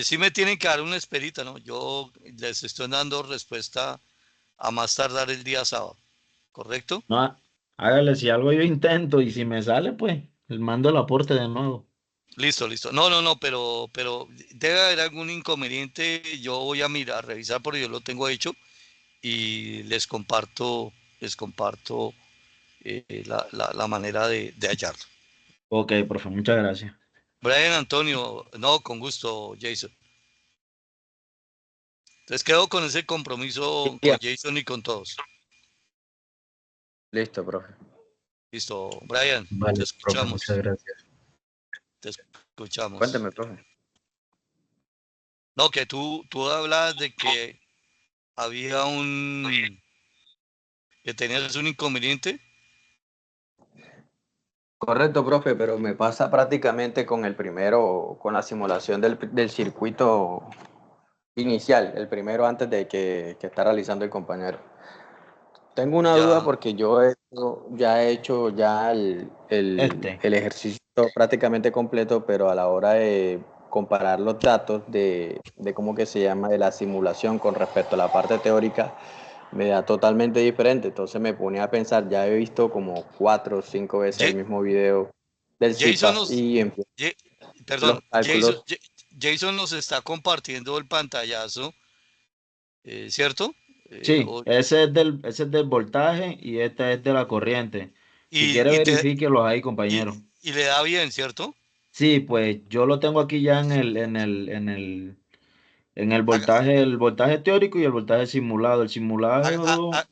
Speaker 1: Sí me tienen que dar una esperita, ¿no? Yo les estoy dando respuesta a más tardar el día sábado, ¿correcto?
Speaker 3: No, hágale, si algo yo intento y si me sale, pues, le mando el aporte de nuevo.
Speaker 1: Listo. No, pero debe haber algún inconveniente. Yo voy a mirar, a revisar porque yo lo tengo hecho y les comparto la manera de hallarlo.
Speaker 3: Ok, profe, muchas gracias.
Speaker 1: Brian Antonio, no, con gusto, Jason. Entonces quedo con ese compromiso
Speaker 2: Ya.
Speaker 1: con Jason y con todos.
Speaker 2: Listo, profe.
Speaker 1: Listo, Brian, te
Speaker 5: vale, profe, muchas
Speaker 1: escuchamos,
Speaker 5: gracias.
Speaker 1: te escuchamos.
Speaker 2: Cuénteme, profe.
Speaker 1: No, que tú hablas de que había que tenías un inconveniente.
Speaker 2: Correcto, profe, pero me pasa prácticamente con el primero, con la simulación del circuito inicial, el primero antes de que está realizando el compañero. Tengo una duda
Speaker 1: Ya,
Speaker 2: porque ya he hecho
Speaker 3: Este.
Speaker 2: el ejercicio prácticamente completo, pero a la hora de comparar los datos de cómo que se llama, de la simulación con respecto a la parte teórica, me da totalmente diferente. Entonces me ponía a pensar, ya he visto como 4 o 5 veces el
Speaker 1: Ja-
Speaker 2: mismo video del
Speaker 1: Jason
Speaker 2: CIPAS
Speaker 1: nos,
Speaker 2: y empiezo
Speaker 1: Ja-
Speaker 2: los
Speaker 1: perdón,
Speaker 2: cálculos.
Speaker 1: Jason nos está compartiendo el pantallazo, ¿cierto?
Speaker 3: Sí, ese es del voltaje y este es de la corriente. Si quiere
Speaker 1: Y, te,
Speaker 3: verifíquelos ahí,
Speaker 1: y,
Speaker 3: compañero.
Speaker 1: y le da bien, ¿cierto?
Speaker 3: Sí, pues yo lo tengo aquí ya en
Speaker 1: Haga-
Speaker 3: el voltaje teórico y el voltaje simulado. El
Speaker 1: haga-
Speaker 3: simulado,
Speaker 1: ha-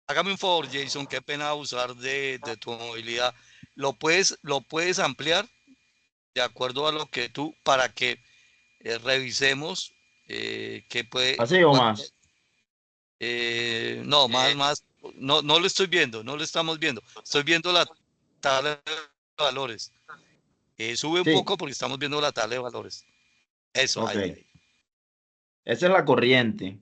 Speaker 1: hágame un favor, Jason, qué pena abusar de tu movilidad. Lo puedes ampliar de acuerdo a lo que tú, para que revisemos qué puede,
Speaker 3: así o más.
Speaker 1: no, más, no lo estoy viendo, no lo estamos viendo. Estoy viendo la tabla de valores. Sube un
Speaker 3: Sí,
Speaker 1: poco porque estamos viendo la tabla de valores. Eso,
Speaker 3: ok.
Speaker 1: ahí.
Speaker 3: Esa es la corriente.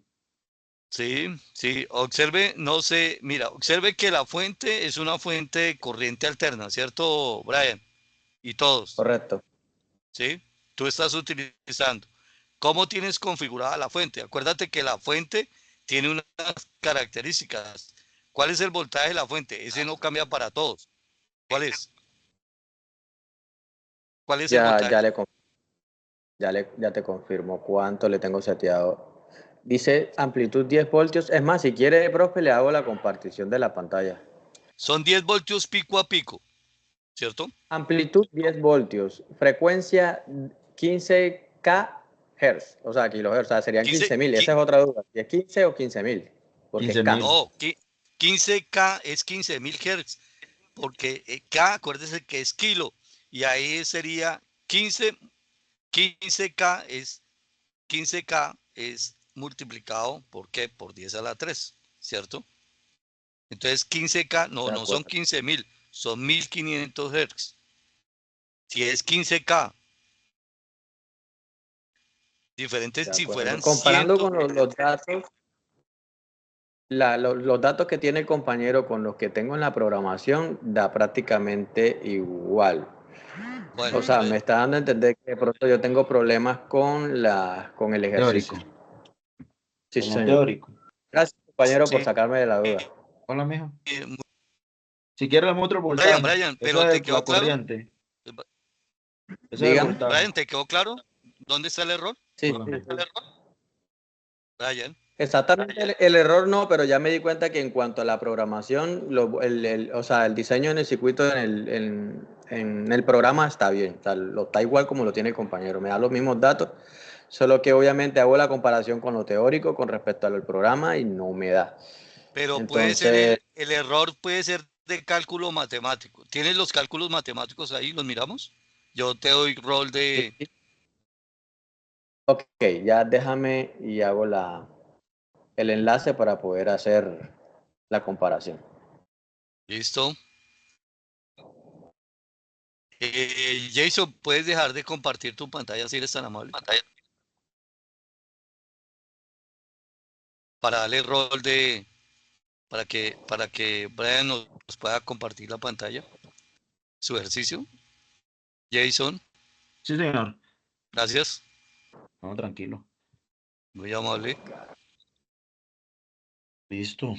Speaker 1: Sí, sí, observe, no sé, mira, observe que la fuente es una fuente de corriente alterna, ¿cierto, Brian? Y todos,
Speaker 2: Correcto.
Speaker 1: ¿sí? Tú estás utilizando. ¿Cómo tienes configurada la fuente? Acuérdate que la fuente tiene unas características. ¿Cuál es el voltaje de la fuente? Ese no cambia para todos. ¿Cuál es? ¿Cuál es el
Speaker 2: Ya,
Speaker 1: voltaje?
Speaker 2: ya te confirmo cuánto le tengo seteado. Dice amplitud 10 voltios. Es más, si quiere, profe, le hago la compartición de la pantalla.
Speaker 1: Son 10 voltios pico a pico, ¿cierto?
Speaker 2: Amplitud 10 voltios. Frecuencia 15K Hz. O sea, kilohertz. O sea, serían
Speaker 1: 15,
Speaker 2: 15.000. Esa es otra duda. Si es 15 o 15.000. Porque es
Speaker 3: 15.000.
Speaker 2: K.
Speaker 1: no, 15K es 15.000 Hz, porque K, acuérdese que es kilo, y ahí sería 15K es 15K es multiplicado por qué? Por 10 a la 3, ¿cierto? Entonces 15K,
Speaker 2: De
Speaker 1: no son
Speaker 2: acuerdo.
Speaker 1: 15.000, son 1.500 Hz. Si es 15K, diferente
Speaker 2: De
Speaker 1: si
Speaker 2: acuerdo.
Speaker 1: fueran
Speaker 2: Comparando
Speaker 1: 100.
Speaker 2: con los datos, los datos que tiene el compañero con los que tengo en la programación, da prácticamente igual. O
Speaker 1: Bueno,
Speaker 2: sea, me está dando a entender que de pronto yo tengo problemas con el
Speaker 3: Teórico.
Speaker 2: ejercicio. Sí,
Speaker 3: Con lo
Speaker 2: señor.
Speaker 3: teórico.
Speaker 2: Gracias, compañero, por
Speaker 1: sí,
Speaker 2: sacarme de la duda.
Speaker 3: Hola, mijo. Si quieres, le muestro el voltaje.
Speaker 1: Brian, pero
Speaker 3: Esa
Speaker 1: ¿te
Speaker 3: es
Speaker 1: quedó
Speaker 3: la
Speaker 1: claro?
Speaker 3: corriente. Ese es el
Speaker 2: Dígame.
Speaker 3: voltaje.
Speaker 1: Brian, ¿te quedó claro? ¿Dónde está el error?
Speaker 2: Sí,
Speaker 3: Hola,
Speaker 2: sí,
Speaker 3: mijo.
Speaker 2: sí.
Speaker 1: Brian.
Speaker 2: Exactamente el error no, pero ya me di cuenta que en cuanto a la programación, o sea, el diseño en el circuito, en el programa está bien, o sea, está igual como lo tiene el compañero, me da los mismos datos, solo que obviamente hago la comparación con lo teórico con respecto al programa y no me da.
Speaker 1: Pero puede ser
Speaker 2: Entonces,
Speaker 1: el error puede ser de cálculo matemático. ¿Tienes los cálculos matemáticos ahí? ¿Los miramos? Yo te doy rol de...
Speaker 2: ok, ya déjame y hago el enlace para poder hacer la comparación.
Speaker 1: ¿Listo? Jason, ¿puedes dejar de compartir tu pantalla si eres tan amable? Para darle rol de... para que Brian nos pueda compartir la pantalla, su ejercicio. Jason,
Speaker 3: Sí, señor.
Speaker 1: gracias.
Speaker 3: No, tranquilo.
Speaker 1: Muy amable.
Speaker 3: Listo.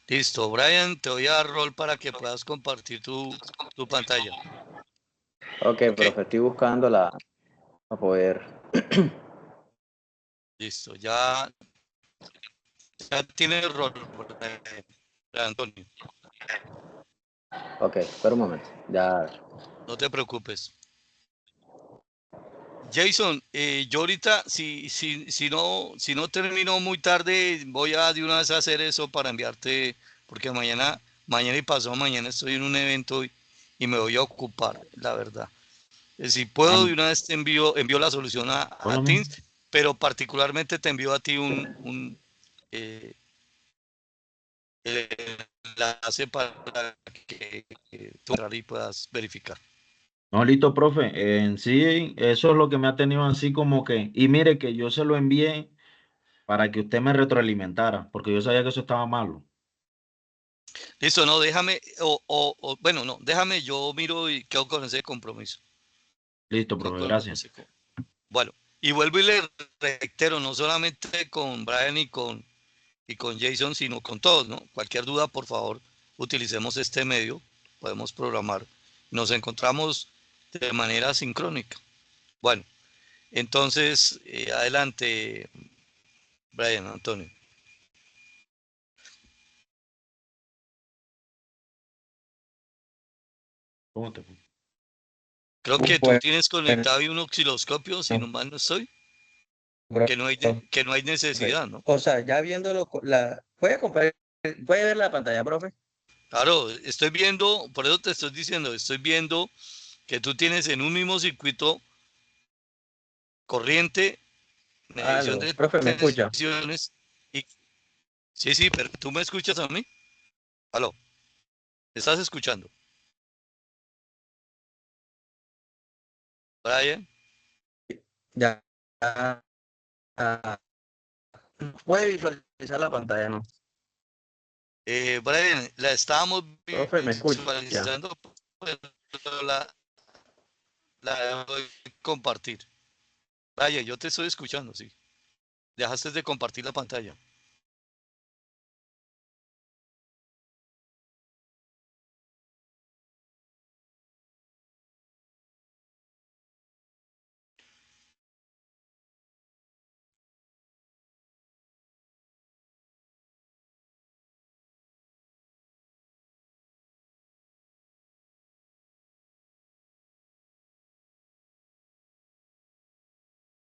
Speaker 1: Listo, Brian, te voy a dar rol para que puedas compartir tu pantalla.
Speaker 2: Ok,
Speaker 1: ¿Ok?
Speaker 2: profe, estoy buscando para poder.
Speaker 1: Listo, ya tiene el rol, Antonio.
Speaker 2: Ok, espera un momento. Ya.
Speaker 1: No te preocupes. Jason, yo ahorita, si no termino muy tarde, voy a de una vez a hacer eso para enviarte, porque mañana y pasado mañana estoy en un evento y me voy a ocupar, la verdad. Si
Speaker 3: Ah,
Speaker 1: puedo, de una vez envío la solución a
Speaker 3: hola, mijo.
Speaker 1: Teams, pero particularmente te envío a ti eh, el enlace para que tú entrar y puedas verificar.
Speaker 3: No, listo, profe. En sí, eso es lo que me ha tenido así como que. Y mire que yo se lo envié para que usted me retroalimentara, porque yo sabía que eso estaba malo.
Speaker 1: Listo, no, déjame, bueno, no, déjame, yo miro y quedo con ese compromiso.
Speaker 3: Listo,
Speaker 1: Quedo
Speaker 3: profe,
Speaker 1: con
Speaker 3: gracias.
Speaker 1: ese Bueno, y vuelvo y le reitero, no solamente con Brian y con Jason, sino con todos, ¿no? Cualquier duda, por favor, utilicemos este medio, podemos programar. Nos encontramos de manera sincrónica. Bueno, entonces, adelante, Brian, Antonio.
Speaker 3: ¿Cómo te fue?
Speaker 1: Creo que tú
Speaker 2: Bueno,
Speaker 1: tienes conectado ahí un osciloscopio, si no mal no estoy,
Speaker 2: profe.
Speaker 1: que no hay necesidad, ¿no?
Speaker 2: O sea, ya viéndolo, puede ver la pantalla, profe.
Speaker 1: Claro, estoy viendo, por eso te estoy diciendo, estoy viendo que tú tienes en un mismo circuito corriente, medición
Speaker 2: Aló,
Speaker 1: de
Speaker 2: profe, ¿me escucha?
Speaker 1: tensiones. Y, sí, sí, pero ¿tú me escuchas a mí? Aló, ¿me estás escuchando? Brian,
Speaker 2: Ya. Ah, puede visualizar la pantalla, ¿no?
Speaker 1: Brian, la estábamos
Speaker 2: Profe, ¿me escucha?
Speaker 1: visualizando, pero la debo compartir. Brian, yo te estoy escuchando, sí. Dejaste de compartir la pantalla.